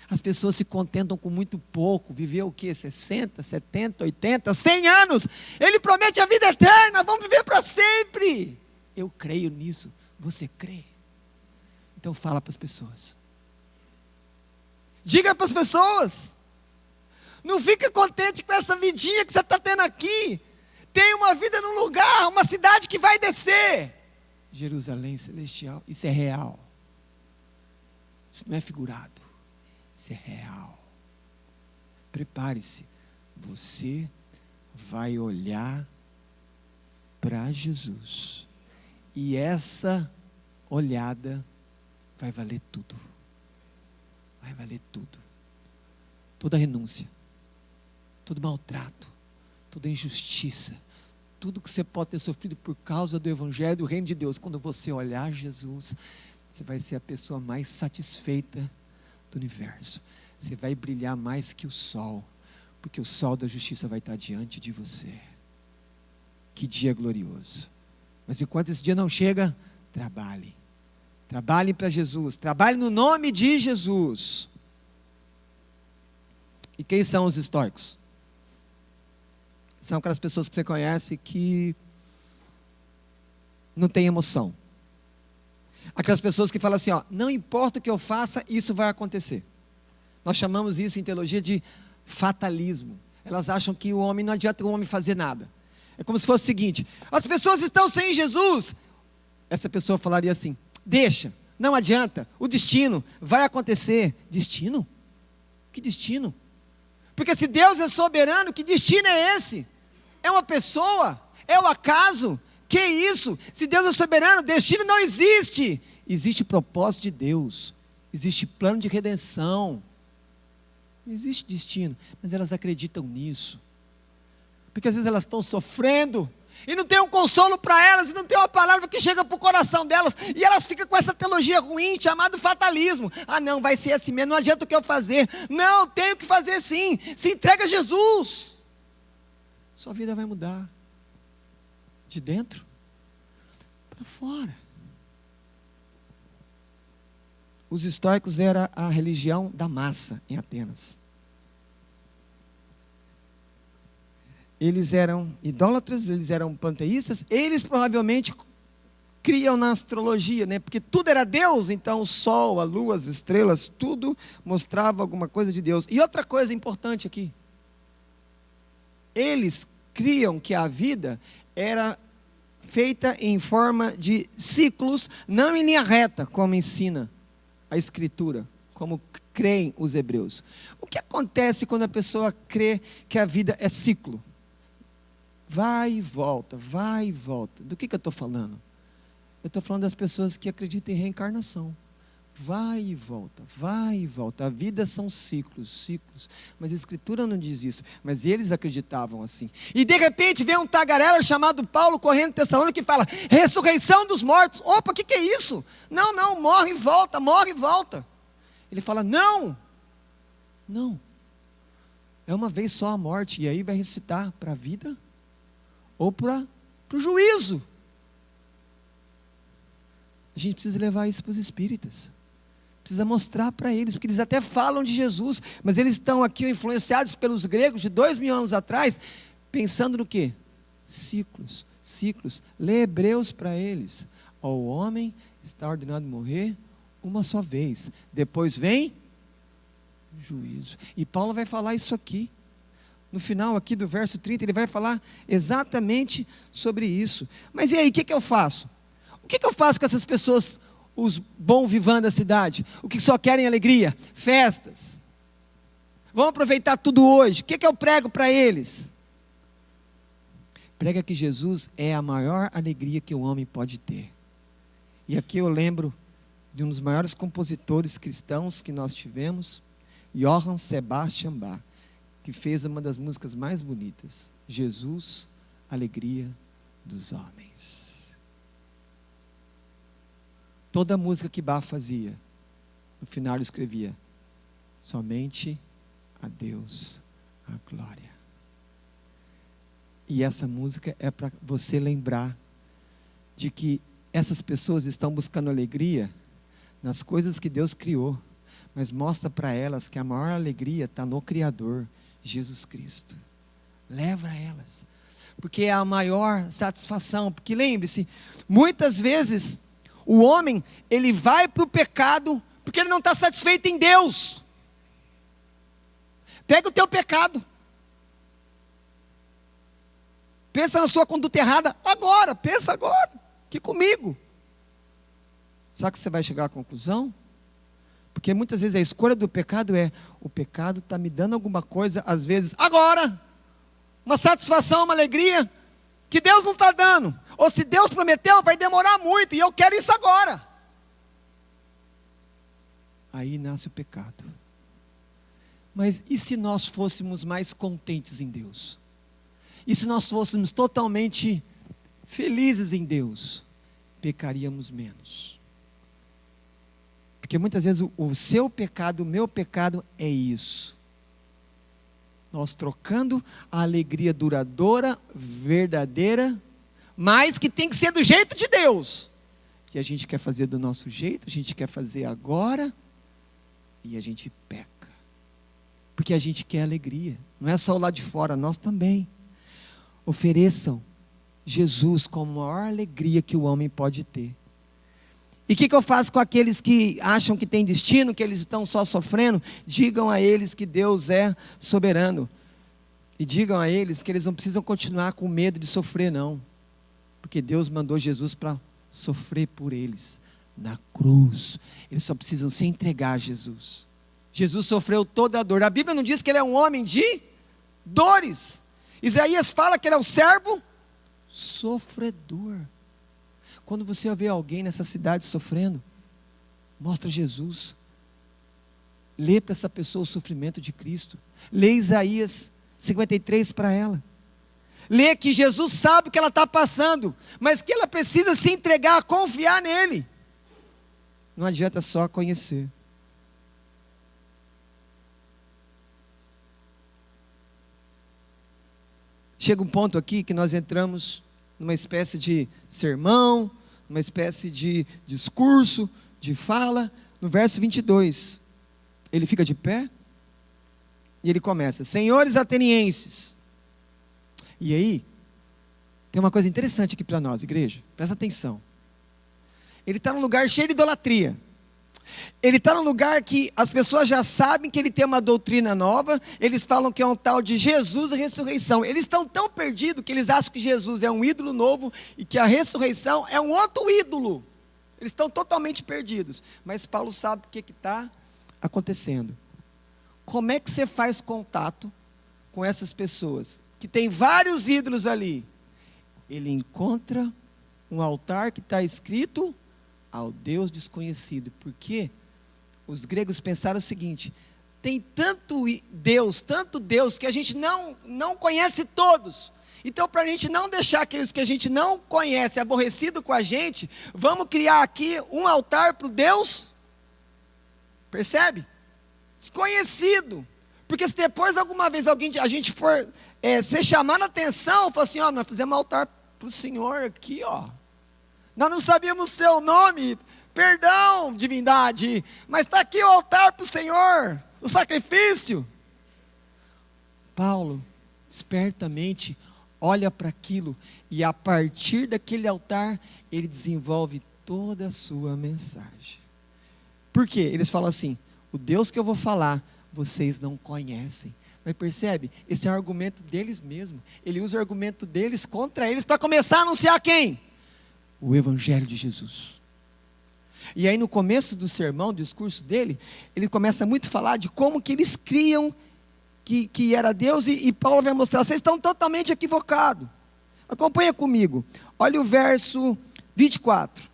[SPEAKER 1] As pessoas se contentam com muito pouco. Viver o quê? 60, 70, 80, 100 anos. Ele promete a vida eterna. Vamos viver para sempre. Eu creio nisso. Você crê? Então fala para as pessoas. Diga para as pessoas. Não fica contente com essa vidinha que você está tendo aqui. Tem uma vida num lugar, uma cidade que vai descer. Jerusalém celestial. Isso é real. Isso não é figurado. Isso é real. Prepare-se. Você vai olhar para Jesus. E essa olhada vai valer tudo. Vai valer tudo. Toda renúncia, todo maltrato, toda injustiça, tudo que você pode ter sofrido por causa do Evangelho, do Reino de Deus. Quando você olhar Jesus, você vai ser a pessoa mais satisfeita do universo. Você vai brilhar mais que o sol, porque o sol da justiça vai estar diante de você. Que dia glorioso. Mas enquanto esse dia não chega, trabalhe. Trabalhe para Jesus. Trabalhe no nome de Jesus. E quem são os estoicos? São aquelas pessoas que você conhece que não tem emoção. Aquelas pessoas que falam assim, ó, não importa o que eu faça, isso vai acontecer. Nós chamamos isso em teologia de fatalismo. Elas acham que o homem, não adianta o homem fazer nada. É como se fosse o seguinte: as pessoas estão sem Jesus. Essa pessoa falaria assim: deixa, não adianta, o destino vai acontecer. Destino? Que destino? Porque se Deus é soberano, que destino é esse? É uma pessoa? É o acaso? Que isso? Se Deus é soberano, destino não existe. Existe propósito de Deus, existe plano de redenção. Não existe destino, mas elas acreditam nisso. Porque às vezes elas estão sofrendo, e não tem um consolo para elas, e não tem uma palavra que chega para o coração delas, e elas ficam com essa teologia ruim, chamada fatalismo. Ah não, vai ser assim mesmo, não adianta o que eu fazer. Não, tenho que fazer sim, se entrega a Jesus. Sua vida vai mudar, de dentro para fora. Os estoicos era a religião da massa em Atenas. Eles eram idólatras, eles eram panteístas, eles provavelmente criam na astrologia, né? Porque tudo era Deus, então o sol, a lua, as estrelas, tudo mostrava alguma coisa de Deus. E outra coisa importante aqui, eles criam que a vida era feita em forma de ciclos, não em linha reta, como ensina a Escritura, como creem os hebreus. O que acontece quando a pessoa crê que a vida é ciclo? Vai e volta, vai e volta. Do que eu estou falando? Eu estou falando das pessoas que acreditam em reencarnação. Vai e volta, vai e volta. A vida são ciclos, ciclos. Mas a Escritura não diz isso. Mas eles acreditavam assim. E de repente vem um tagarela chamado Paulo correndo em Tessalônica que fala: ressurreição dos mortos. Opa, o que é isso? Não, não, morre e volta, morre e volta. Ele fala: não, não. É uma vez só a morte. E aí vai ressuscitar para a vida ou para o juízo. A gente precisa levar isso para os espíritas. Precisa mostrar para eles, porque eles até falam de Jesus, mas eles estão aqui influenciados pelos gregos de 2000 anos atrás, pensando no quê? Ciclos, ciclos. Lê Hebreus para eles. O homem está ordenado a morrer uma só vez, depois vem juízo. E Paulo vai falar isso aqui. No final aqui do verso 30, ele vai falar exatamente sobre isso. Mas e aí, o que eu faço? O que eu faço com essas pessoas, os bons vivants da cidade? O que só querem alegria, festas? Vamos aproveitar tudo hoje. O que eu prego para eles? Prega que Jesus é a maior alegria que o homem pode ter. E aqui eu lembro de um dos maiores compositores cristãos que nós tivemos, Johann Sebastian Bach, que fez uma das músicas mais bonitas, Jesus, alegria dos homens. Toda música que Bach fazia, no final ele escrevia: somente a Deus a glória. E essa música é para você lembrar de que essas pessoas estão buscando alegria nas coisas que Deus criou, mas mostra para elas que a maior alegria está no Criador, Jesus Cristo. Leva elas, porque é a maior satisfação. Porque lembre-se, muitas vezes o homem, ele vai para o pecado porque ele não está satisfeito em Deus. Pega o teu pecado, pensa na sua conduta errada agora, pensa agora, aqui comigo. Sabe que você vai chegar à conclusão? Porque muitas vezes a escolha do pecado é: o pecado está me dando alguma coisa, às vezes agora, uma satisfação, uma alegria, que Deus não está dando. Ou se Deus prometeu, vai demorar muito, e eu quero isso agora. Aí nasce o pecado. Mas e se nós fôssemos mais contentes em Deus? E se nós fôssemos totalmente felizes em Deus? Pecaríamos menos. Porque muitas vezes o seu pecado, o meu pecado é isso. Nós trocando a alegria duradoura, verdadeira, mas que tem que ser do jeito de Deus. E a gente quer fazer do nosso jeito, a gente quer fazer agora, e a gente peca. Porque a gente quer alegria. Não é só o lado de fora, nós também. Ofereçam Jesus como a maior alegria que o homem pode ter. E o que eu faço com aqueles que acham que tem destino, que eles estão só sofrendo? Digam a eles que Deus é soberano. E digam a eles que eles não precisam continuar com medo de sofrer, não. Porque Deus mandou Jesus para sofrer por eles, na cruz. Eles só precisam se entregar a Jesus. Jesus sofreu toda a dor. A Bíblia não diz que ele é um homem de dores. Isaías fala que ele é o servo sofredor. Quando você vê alguém nessa cidade sofrendo, mostra Jesus. Lê para essa pessoa o sofrimento de Cristo. Lê Isaías 53 para ela. Lê que Jesus sabe o que ela está passando, mas que ela precisa se entregar, confiar nele. Não adianta só conhecer. Chega um ponto aqui que nós entramos numa espécie de sermão, numa espécie de discurso, de fala. No verso 22, ele fica de pé e ele começa: senhores atenienses. E aí, tem uma coisa interessante aqui para nós, igreja, presta atenção. Ele está num lugar cheio de idolatria. Ele está num lugar que as pessoas já sabem que ele tem uma doutrina nova. Eles falam que é um tal de Jesus e ressurreição. Eles estão tão perdidos que eles acham que Jesus é um ídolo novo e que a ressurreição é um outro ídolo. Eles estão totalmente perdidos. Mas Paulo sabe o que está acontecendo. Como é que você faz contato com essas pessoas que tem vários ídolos ali? Ele encontra um altar que está escrito ao Deus desconhecido. Porque os gregos pensaram o seguinte: tem tanto Deus que a gente não conhece todos. Então, para a gente não deixar aqueles que a gente não conhece aborrecido com a gente, vamos criar aqui um altar para o Deus, percebe? Desconhecido. Porque se depois alguma vez a gente for ser chamado a atenção, fala assim: ó, nós fizemos um altar para o Senhor aqui, ó. Nós não sabíamos o seu nome, perdão, divindade, mas está aqui o altar para o Senhor, o sacrifício. Paulo, espertamente, olha para aquilo, e a partir daquele altar, ele desenvolve toda a sua mensagem. Por quê? Eles falam assim: o Deus que eu vou falar, vocês não conhecem. Mas percebe? Esse é um argumento deles mesmo. Ele usa o argumento deles contra eles, para começar a anunciar quem? O Evangelho de Jesus. E aí no começo do sermão, do discurso dele, ele começa muito a falar de como que eles criam que era Deus, e Paulo vai mostrar: vocês estão totalmente equivocados. Acompanha comigo, olha o verso 24.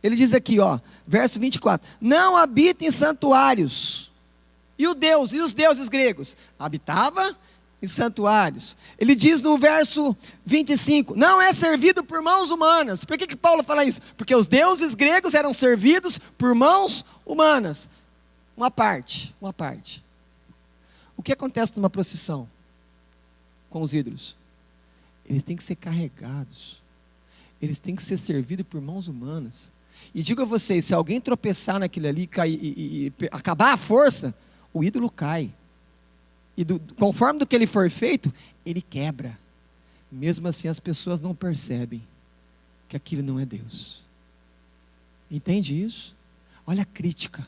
[SPEAKER 1] Ele diz aqui, ó, verso 24: não habita em santuários. E os deuses gregos? Habitava em santuários. Ele diz no verso 25: não é servido por mãos humanas. Por que Paulo fala isso? Porque os deuses gregos eram servidos por mãos humanas. Uma parte. O que acontece numa procissão com os ídolos? Eles têm que ser carregados. Eles têm que ser servidos por mãos humanas. E digo a vocês, se alguém tropeçar naquilo ali e acabar a força, o ídolo cai. E conforme do que ele for feito, ele quebra. Mesmo assim as pessoas não percebem que aquilo não é Deus. Entende isso? Olha a crítica.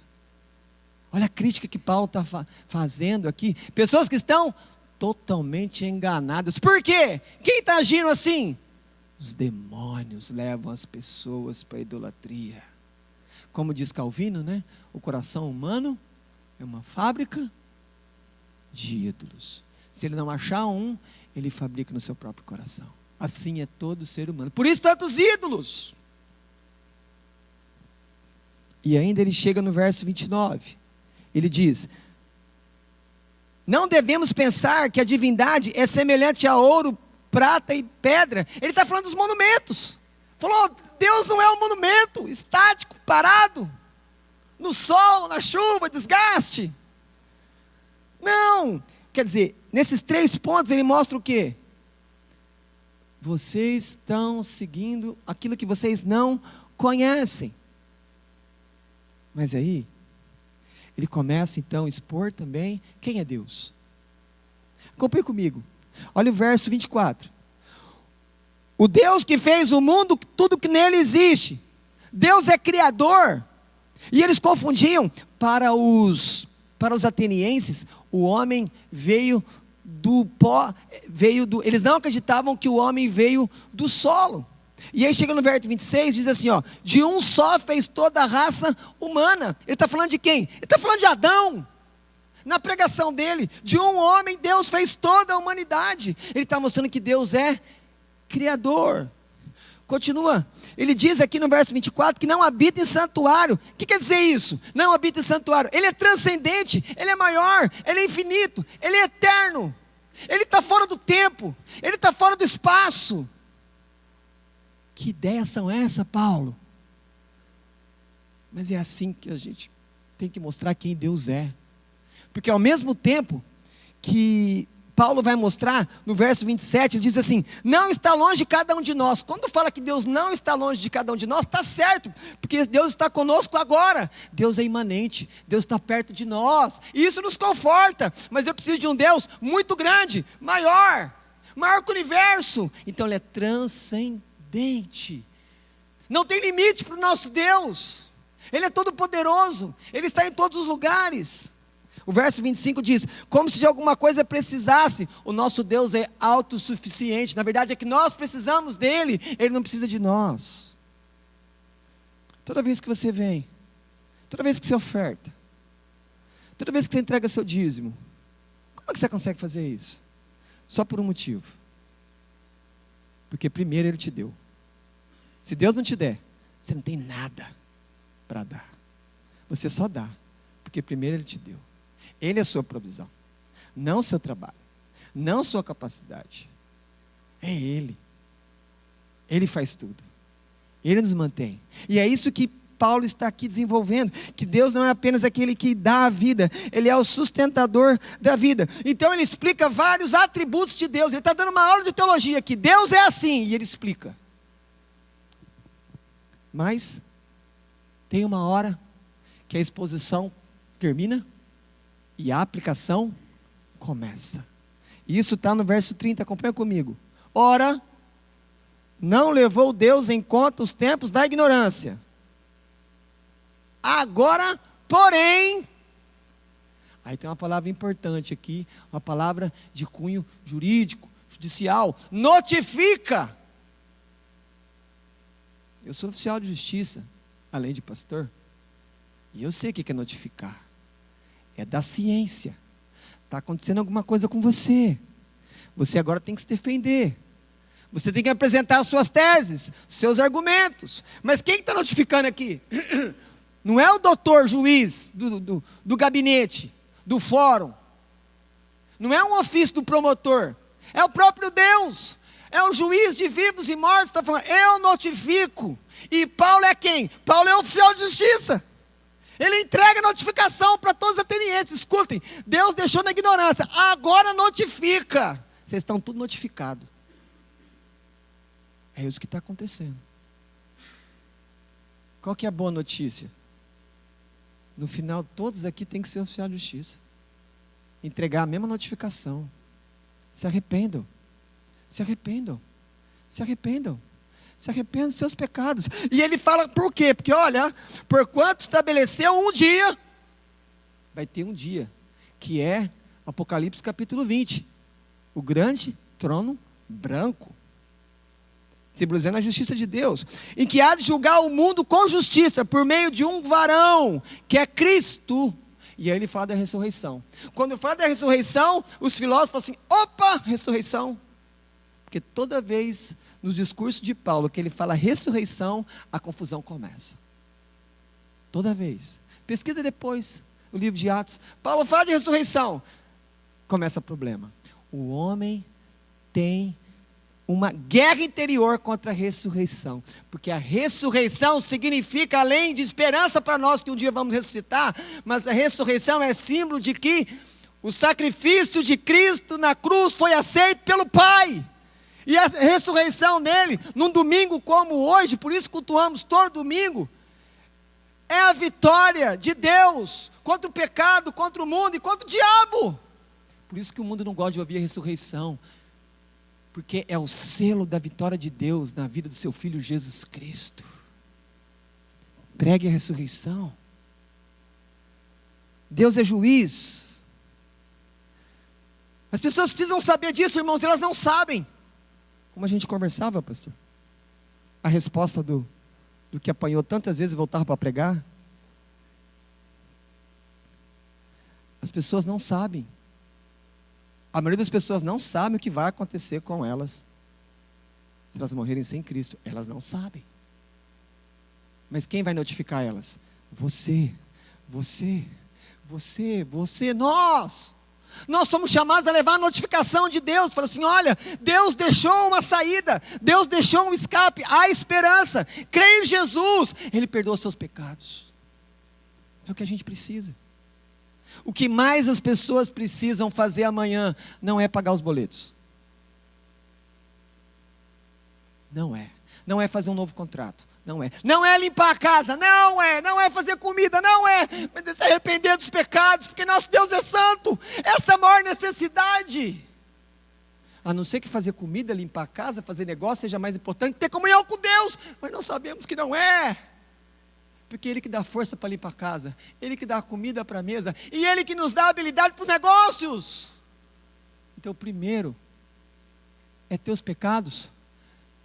[SPEAKER 1] Olha a crítica que Paulo está fazendo aqui. Pessoas que estão totalmente enganadas. Por quê? Quem está agindo assim? Os demônios levam as pessoas para a idolatria. Como diz Calvino, né? O coração humano é uma fábrica de ídolos. Se ele não achar um, ele fabrica no seu próprio coração. Assim é todo ser humano. Por isso tantos ídolos. E ainda ele chega no verso 29. Ele diz: não devemos pensar que a divindade é semelhante a ouro, prata e pedra. Ele está falando dos monumentos. Falou: Deus não é um monumento estático, parado, no sol, na chuva, desgaste. Não, quer dizer, nesses 3 pontos ele mostra o quê? Vocês estão seguindo aquilo que vocês não conhecem. Mas aí, ele começa então a expor também quem é Deus. Acompanhe comigo, olha o verso 24. O Deus que fez o mundo, tudo que nele existe. Deus é criador. E eles confundiam: para os Para os atenienses, o homem veio do pó, eles não acreditavam que o homem veio do solo. E aí chega no verso 26, diz assim, ó, de um só fez toda a raça humana. Ele está falando de quem? Ele está falando de Adão. Na pregação dele, de um homem, Deus fez toda a humanidade. Ele está mostrando que Deus é Criador. Continua, ele diz aqui no verso 24, que não habita em santuário. O que quer dizer isso? Não habita em santuário. Ele é transcendente, ele é maior, ele é infinito, ele é eterno. Ele está fora do tempo, ele está fora do espaço. Que ideias são essas, Paulo? Mas é assim que a gente tem que mostrar quem Deus é. Porque ao mesmo tempo que Paulo vai mostrar, no verso 27, ele diz assim, não está longe de cada um de nós. Quando fala que Deus não está longe de cada um de nós, está certo, porque Deus está conosco agora. Deus é imanente, Deus está perto de nós, e isso nos conforta. Mas eu preciso de um Deus muito grande, maior que o universo. Então ele é transcendente. Não tem limite para o nosso Deus. Ele é todo poderoso, ele está em todos os lugares. O verso 25 diz, como se de alguma coisa precisasse, o nosso Deus é autossuficiente. Na verdade é que nós precisamos dele, ele não precisa de nós. Toda vez que você vem, toda vez que você oferta, toda vez que você entrega seu dízimo, como é que você consegue fazer isso? Só por um motivo. Porque primeiro ele te deu. Se Deus não te der, você não tem nada para dar. Você só dá, porque primeiro ele te deu. Ele é a sua provisão, não o seu trabalho, não a sua capacidade. É Ele. Ele faz tudo. Ele nos mantém. E é isso que Paulo está aqui desenvolvendo, que Deus não é apenas aquele que dá a vida, Ele é o sustentador da vida. Então ele explica vários atributos de Deus. Ele está dando uma aula de teologia aqui. Deus é assim, e ele explica. Mas tem uma hora que a exposição termina e a aplicação começa. E isso está no verso 30, acompanha comigo. Ora, não levou Deus em conta os tempos da ignorância. Agora, porém, aí tem uma palavra importante aqui, uma palavra de cunho jurídico, judicial, notifica. Eu sou oficial de justiça, além de pastor, e eu sei o que é notificar. É da ciência. Está acontecendo alguma coisa com você. Você agora tem que se defender. Você tem que apresentar as suas teses, seus argumentos. Mas quem está notificando aqui? Não é o doutor juiz do gabinete, do fórum. Não é um ofício do promotor. É o próprio Deus. É o juiz de vivos e mortos. Está falando, eu notifico. E Paulo é quem? Paulo é oficial de justiça. Ele entrega notificação para todos os atenienses. Escutem, Deus deixou na ignorância, agora notifica. Vocês estão tudo notificados. É isso que está acontecendo. Qual que é a boa notícia? No final, todos aqui têm que ser oficial de justiça. Entregar a mesma notificação. Se arrependam. Se arrependam. Se arrependam. Se arrependa dos seus pecados. E ele fala por quê? Porque olha, porquanto estabeleceu um dia, vai ter um dia, que é Apocalipse capítulo 20, o grande trono branco, simbolizando a justiça de Deus, em que há de julgar o mundo com justiça, por meio de um varão, que é Cristo. E aí ele fala da ressurreição. Quando fala da ressurreição, os filósofos falam assim, opa, ressurreição. Porque toda vez nos discursos de Paulo que ele fala ressurreição, a confusão começa. Toda vez. Pesquisa depois o livro de Atos. Paulo fala de ressurreição. Começa o problema. O homem tem uma guerra interior contra a ressurreição. Porque a ressurreição significa, além de esperança para nós que um dia vamos ressuscitar, mas a ressurreição é símbolo de que o sacrifício de Cristo na cruz foi aceito pelo Pai. E a ressurreição dele, num domingo como hoje, por isso cultuamos todo domingo, é a vitória de Deus contra o pecado, contra o mundo e contra o diabo. Por isso que o mundo não gosta de ouvir a ressurreição, porque é o selo da vitória de Deus na vida do seu Filho Jesus Cristo. Pregue a ressurreição. Deus é juiz. As pessoas precisam saber disso, irmãos, elas não sabem. Como a gente conversava, pastor, a resposta do que apanhou tantas vezes e voltava para pregar. As pessoas não sabem. A maioria das pessoas não sabe o que vai acontecer com elas se elas morrerem sem Cristo. Elas não sabem. Mas quem vai notificar elas? Você, nós. Nós somos chamados a levar a notificação de Deus. Fala assim, olha, Deus deixou uma saída, Deus deixou um escape, há esperança. Crê em Jesus, Ele perdoa os seus pecados. É o que a gente precisa. O que mais as pessoas precisam fazer amanhã não é pagar os boletos. Não é fazer um novo contrato. Não é limpar a casa, não é fazer comida, mas é se arrepender dos pecados, porque nosso Deus é santo. Essa é a maior necessidade. A não ser que fazer comida, limpar a casa, fazer negócio seja mais importante, ter comunhão com Deus, mas nós sabemos que não é. Porque Ele que dá força para limpar a casa, Ele que dá a comida para a mesa, e Ele que nos dá a habilidade para os negócios. Então o primeiro é ter os pecados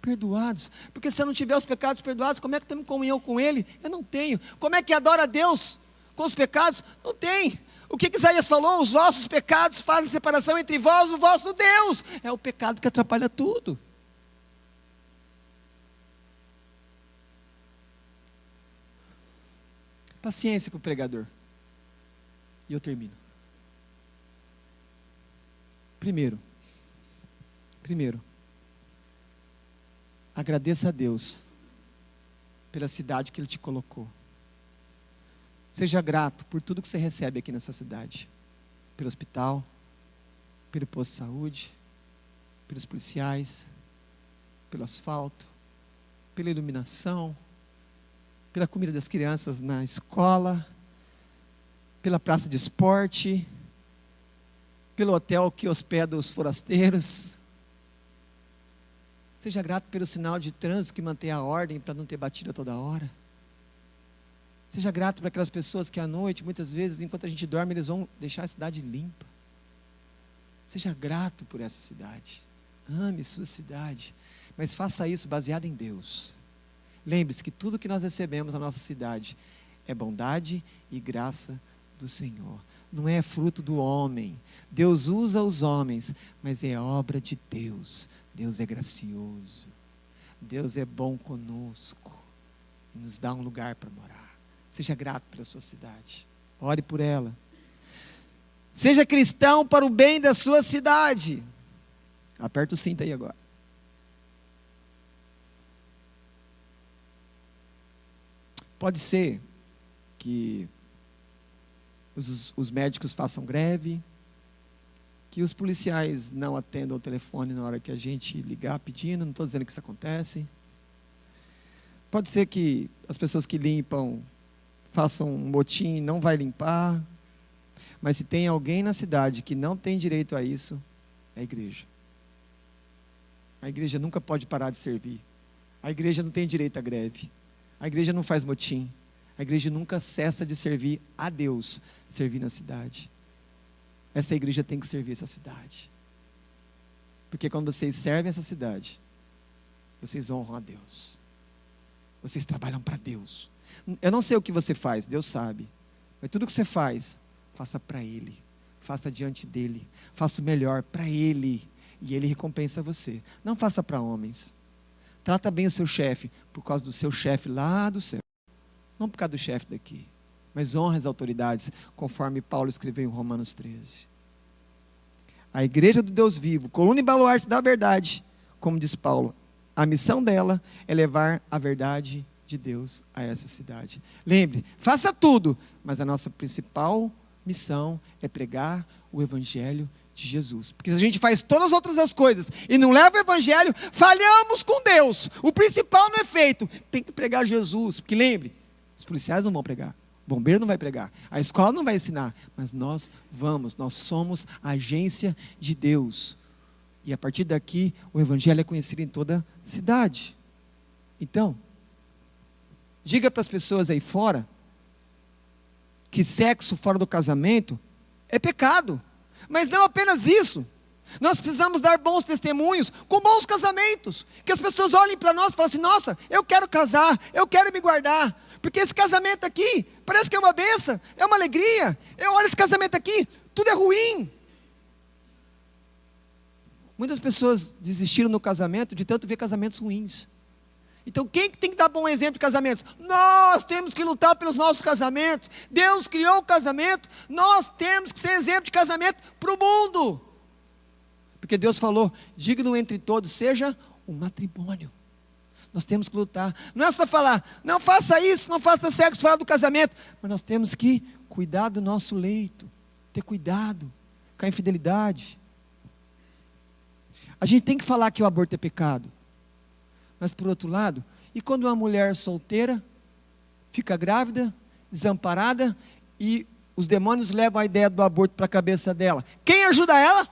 [SPEAKER 1] perdoados, porque se eu não tiver os pecados perdoados, como é que temos comunhão com Ele? Eu não tenho. Como é que adora a Deus com os pecados? Não tem. O que Isaías falou? Os vossos pecados fazem separação entre vós e o vosso Deus. É o pecado que atrapalha tudo. Paciência com o pregador. E eu termino. Primeiro, agradeça a Deus pela cidade que Ele te colocou. Seja grato por tudo que você recebe aqui nessa cidade. Pelo hospital, pelo posto de saúde, pelos policiais, pelo asfalto, pela iluminação, pela comida das crianças na escola, pela praça de esporte, pelo hotel que hospeda os forasteiros. Seja grato pelo sinal de trânsito que mantém a ordem para não ter batida toda hora. Seja grato para aquelas pessoas que à noite, muitas vezes, enquanto a gente dorme, eles vão deixar a cidade limpa. Seja grato por essa cidade. Ame sua cidade. Mas faça isso baseado em Deus. Lembre-se que tudo que nós recebemos na nossa cidade é bondade e graça do Senhor. Não é fruto do homem. Deus usa os homens, mas é obra de Deus. Deus é gracioso. Deus é bom conosco. E nos dá um lugar para morar. Seja grato pela sua cidade. Ore por ela. Seja cristão para o bem da sua cidade. Aperta o cinto aí agora. Pode ser que os médicos façam greve, que os policiais não atendam o telefone na hora que a gente ligar pedindo, não estou dizendo que isso acontece. Pode ser que as pessoas que limpam façam um motim e não vai limpar, mas se tem alguém na cidade que não tem direito a isso, é a igreja. A igreja nunca pode parar de servir. A igreja não tem direito à greve. A igreja não faz motim. A igreja nunca cessa de servir a Deus, servir na cidade. Essa igreja tem que servir essa cidade. Porque quando vocês servem essa cidade, vocês honram a Deus. Vocês trabalham para Deus. Eu não sei o que você faz, Deus sabe. Mas tudo que você faz, faça para Ele. Faça diante dEle. Faça o melhor para Ele. E Ele recompensa você. Não faça para homens. Trata bem o seu chefe, por causa do seu chefe lá do céu. Não por causa do chefe daqui. Mas honra as autoridades, conforme Paulo escreveu em Romanos 13. A igreja do Deus vivo, coluna e baluarte da verdade, como diz Paulo, a missão dela é levar a verdade de Deus a essa cidade. Lembre, faça tudo, mas a nossa principal missão é pregar o evangelho de Jesus. Porque se a gente faz todas as outras coisas e não leva o evangelho, falhamos com Deus. O principal não é feito. Tem que pregar Jesus. Porque lembre, os policiais não vão pregar. O bombeiro não vai pregar. A escola não vai ensinar. Mas nós vamos. Nós somos a agência de Deus. E a partir daqui, o evangelho é conhecido em toda a cidade. Então, diga para as pessoas aí fora que sexo fora do casamento é pecado. Mas não apenas isso. Nós precisamos dar bons testemunhos com bons casamentos. Que as pessoas olhem para nós e falem assim: nossa, eu quero casar, eu quero me guardar. Porque esse casamento aqui parece que é uma bênção, é uma alegria. Eu olho esse casamento aqui, tudo é ruim. Muitas pessoas desistiram no casamento de tanto ver casamentos ruins. Então quem tem que dar bom exemplo de casamentos? Nós temos que lutar pelos nossos casamentos. Deus criou o casamento, nós temos que ser exemplo de casamento para o mundo. Porque Deus falou: digno entre todos seja o matrimônio. Nós temos que lutar. Não é só falar, não faça isso, não faça sexo fora do casamento. Mas nós temos que cuidar do nosso leito. Ter cuidado com a infidelidade. A gente tem que falar que o aborto é pecado. Mas por outro lado, e quando uma mulher solteira fica grávida, desamparada, e os demônios levam a ideia do aborto para a cabeça dela? Quem ajuda ela?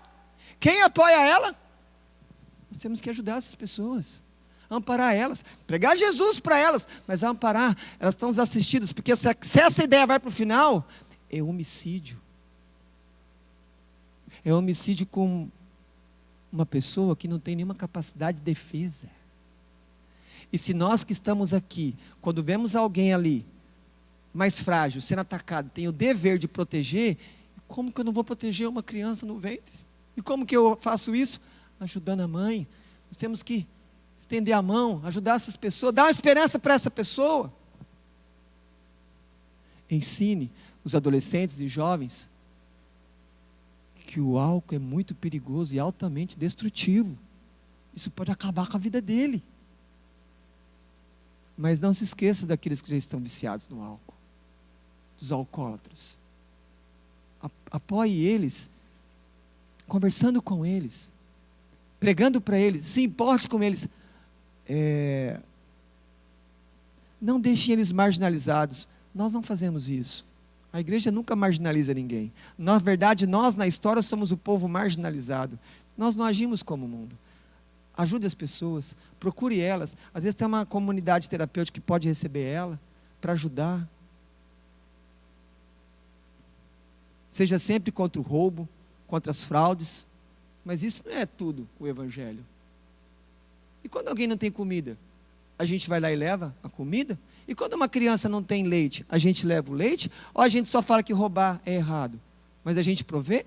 [SPEAKER 1] Quem apoia ela? Nós temos que ajudar essas pessoas, amparar elas, pregar Jesus para elas, mas amparar, elas estão desassistidas, porque se essa ideia vai para o final, é homicídio. É homicídio com uma pessoa que não tem nenhuma capacidade de defesa. E se nós que estamos aqui, quando vemos alguém ali, mais frágil, sendo atacado, tem o dever de proteger, como que eu não vou proteger uma criança no ventre? E como que eu faço isso? Ajudando a mãe. Nós temos que estender a mão, ajudar essas pessoas, dar uma esperança para essa pessoa. Ensine os adolescentes e jovens que o álcool é muito perigoso e altamente destrutivo. Isso pode acabar com a vida dele. Mas não se esqueça daqueles que já estão viciados no álcool, dos alcoólatras. Apoie eles, conversando com eles, pregando para eles, se importe com eles. Não deixem eles marginalizados. Nós não fazemos isso. A igreja nunca marginaliza ninguém. Na verdade, nós na história somos o povo marginalizado. Nós não agimos como o mundo. Ajude as pessoas, procure elas. Às vezes tem uma comunidade terapêutica que pode receber ela para ajudar. Seja sempre contra o roubo, contra as fraudes. Mas isso não é tudo o evangelho. E quando alguém não tem comida, a gente vai lá e leva a comida? E quando uma criança não tem leite, a gente leva o leite? Ou a gente só fala que roubar é errado? Mas a gente provê?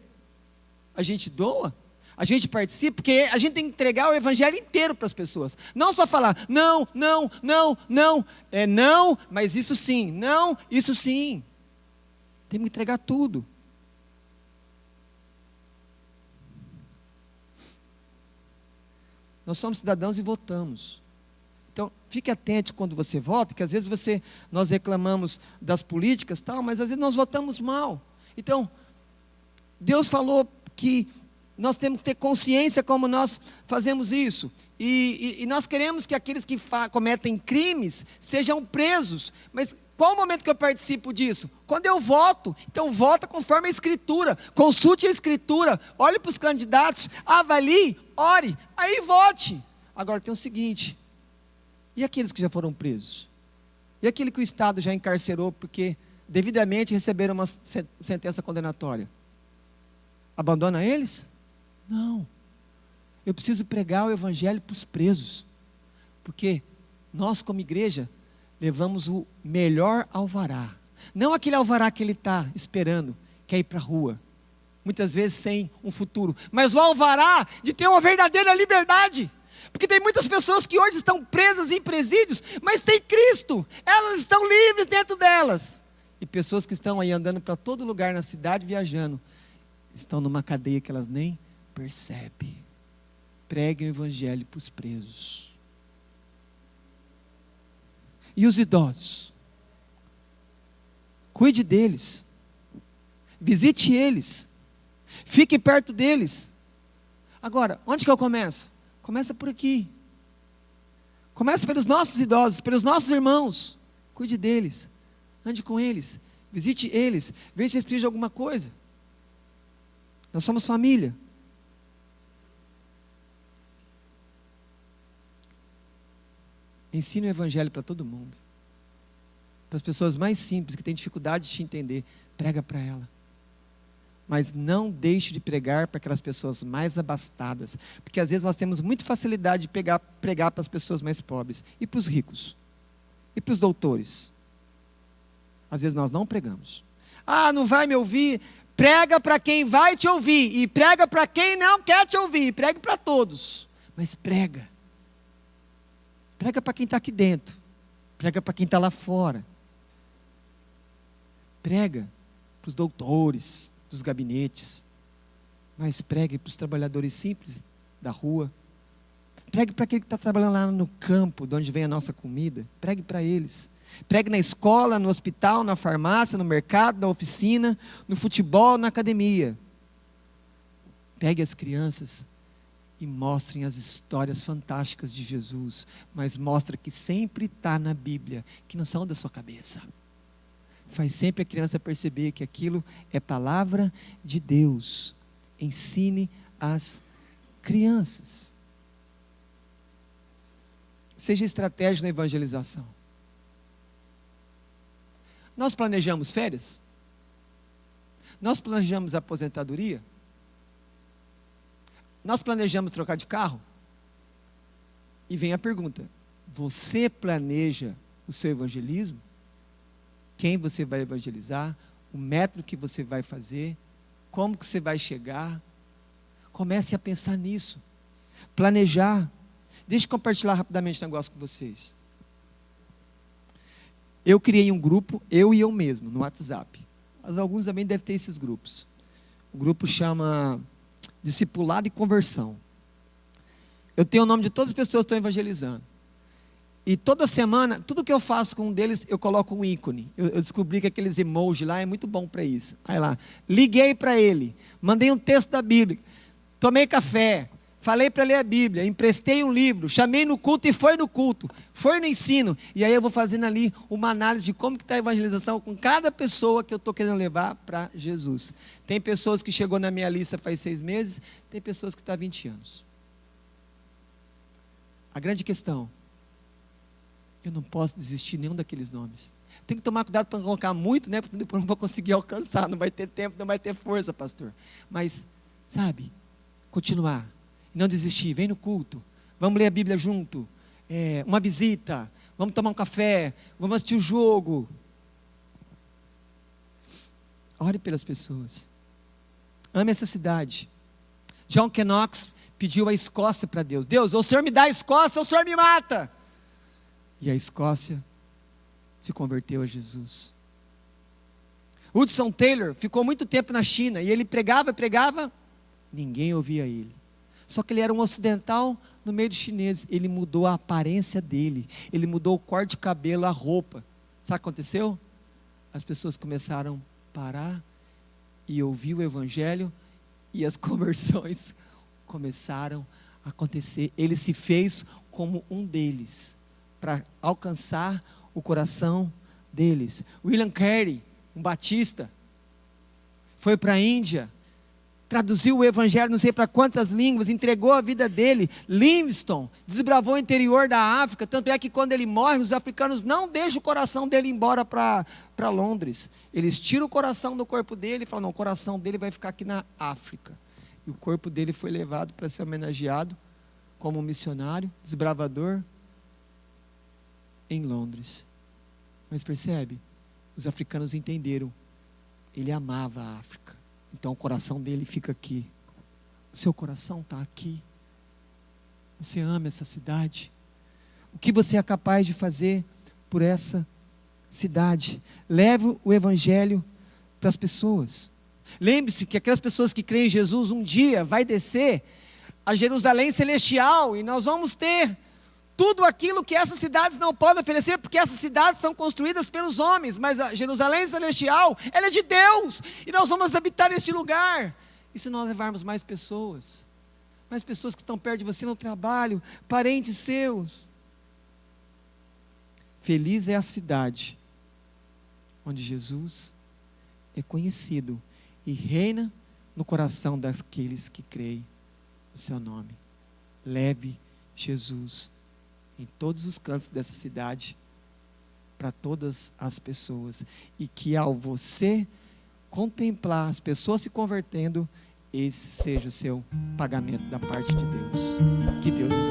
[SPEAKER 1] A gente doa? A gente participa? Porque a gente tem que entregar o evangelho inteiro para as pessoas. Não só falar, não, não, não, não. É não, mas isso sim. Não, isso sim. Temos que entregar tudo. Nós somos cidadãos e votamos. Então, fique atento quando você vota, que às vezes nós reclamamos das políticas, tal, mas às vezes nós votamos mal. Então, Deus falou que nós temos que ter consciência como nós fazemos isso. E nós queremos que aqueles que cometem crimes sejam presos. Mas qual o momento que eu participo disso? Quando eu voto. Então, vota conforme a Escritura. Consulte a Escritura. Olhe para os candidatos. Avalie, ore. Aí vote. Agora tem o seguinte. E aqueles que já foram presos? E aquele que o Estado já encarcerou porque devidamente receberam uma sentença condenatória? Abandona eles? Não. Eu preciso pregar o evangelho para os presos. Porque nós, como igreja, levamos o melhor alvará. Não aquele alvará que ele está esperando, que é ir para a rua. Muitas vezes sem um futuro. Mas o alvará de ter uma verdadeira liberdade. Porque tem muitas pessoas que hoje estão presas em presídios, mas tem Cristo. Elas estão livres dentro delas. E pessoas que estão aí andando para todo lugar na cidade, viajando, estão numa cadeia que elas nem percebem. Preguem o evangelho para os presos. E os idosos? Cuide deles. Visite eles. Fique perto deles. Agora, onde que eu começo? Começa por aqui. Começa pelos nossos idosos, pelos nossos irmãos. Cuide deles. Ande com eles. Visite eles. Veja se eles precisam de alguma coisa. Nós somos família. Ensine o evangelho para todo mundo. para as pessoas mais simples, que têm dificuldade de te entender, prega para ela. Mas não deixe de pregar para aquelas pessoas mais abastadas, porque às vezes nós temos muita facilidade de pregar para as pessoas mais pobres, e para os ricos, e para os doutores. Às vezes nós não pregamos. Ah, não vai me ouvir? Prega para quem vai te ouvir, e prega para quem não quer te ouvir, pregue para todos, mas prega. Prega para quem está aqui dentro, prega para quem está lá fora. Prega para os doutores dos gabinetes, mas pregue para os trabalhadores simples da rua. Pregue para aquele que está trabalhando lá no campo, de onde vem a nossa comida. Pregue para eles. Pregue na escola, no hospital, na farmácia, no mercado, na oficina, no futebol, na academia. Pegue as crianças e mostrem as histórias fantásticas de Jesus, mas mostra que sempre está na Bíblia, que não são da sua cabeça. Faz sempre a criança perceber que aquilo é palavra de Deus. Ensine as crianças. Seja estratégico na evangelização. Nós planejamos férias? Nós planejamos aposentadoria? Nós planejamos trocar de carro? E vem a pergunta: você planeja o seu evangelismo? Quem você vai evangelizar? O método que você vai fazer? Como que você vai chegar? Comece a pensar nisso. Planejar. Deixa eu compartilhar rapidamente um negócio com vocês. Eu criei um grupo, eu e eu mesmo, no WhatsApp. Mas alguns também devem ter esses grupos. O grupo chama Discipulado e Conversão. Eu tenho o nome de todas as pessoas que estão evangelizando. E toda semana, tudo que eu faço com um deles, eu coloco um ícone. Eu descobri que aqueles emojis lá é muito bom para isso. Aí lá, liguei para ele, mandei um texto da Bíblia, tomei café, falei para ler a Bíblia, emprestei um livro, chamei no culto e foi no culto, foi no ensino. E aí eu vou fazendo ali uma análise de como que está a evangelização com cada pessoa que eu estou querendo levar para Jesus. Tem pessoas que chegou na minha lista faz 6 meses, tem pessoas que estão há 20 anos. A grande questão: eu não posso desistir nenhum daqueles nomes. Tem que tomar cuidado para não colocar muito, né? Porque depois não vou conseguir alcançar, não vai ter tempo, não vai ter força, pastor. Mas, sabe, continuar, não desistir. Vem no culto, vamos ler a Bíblia junto, uma visita, vamos tomar um café, vamos assistir o jogo. Ore pelas pessoas. Ame essa cidade. John Knox pediu a Escócia para Deus. Deus, ou o Senhor me dá a Escócia, ou o Senhor me mata. E a Escócia se converteu a Jesus. Hudson Taylor ficou muito tempo na China, e ele pregava, ninguém ouvia ele. Só que ele era um ocidental no meio dos chineses. Ele mudou a aparência dele, ele mudou o corte de cabelo, a roupa. Sabe o que aconteceu? As pessoas começaram a parar e ouvir o evangelho, e as conversões começaram a acontecer. Ele se fez como um deles, para alcançar o coração deles. William Carey, um batista, foi para a Índia, traduziu o evangelho não sei para quantas línguas, entregou a vida dele. Livingstone desbravou o interior da África, tanto é que quando ele morre, os africanos não deixam o coração dele embora para Londres. Eles tiram o coração do corpo dele e falam: não, o coração dele vai ficar aqui na África. E o corpo dele foi levado para ser homenageado como um missionário, desbravador, em Londres. Mas percebe? Os africanos entenderam. Ele amava a África. Então o coração dele fica aqui. O seu coração está aqui. Você ama essa cidade. O que você é capaz de fazer por essa cidade? Leve o evangelho para as pessoas. Lembre-se que aquelas pessoas que creem em Jesus um dia vai descer a Jerusalém celestial, e nós vamos ter tudo aquilo que essas cidades não podem oferecer, porque essas cidades são construídas pelos homens, mas a Jerusalém celestial, ela é de Deus, e nós vamos habitar este lugar. E se nós levarmos mais pessoas que estão perto de você no trabalho, parentes seus? Feliz é a cidade onde Jesus é conhecido e reina no coração daqueles que creem no seu nome. Leve Jesus em todos os cantos dessa cidade, para todas as pessoas. E que ao você contemplar as pessoas se convertendo, esse seja o seu pagamento da parte de Deus. Que Deus nos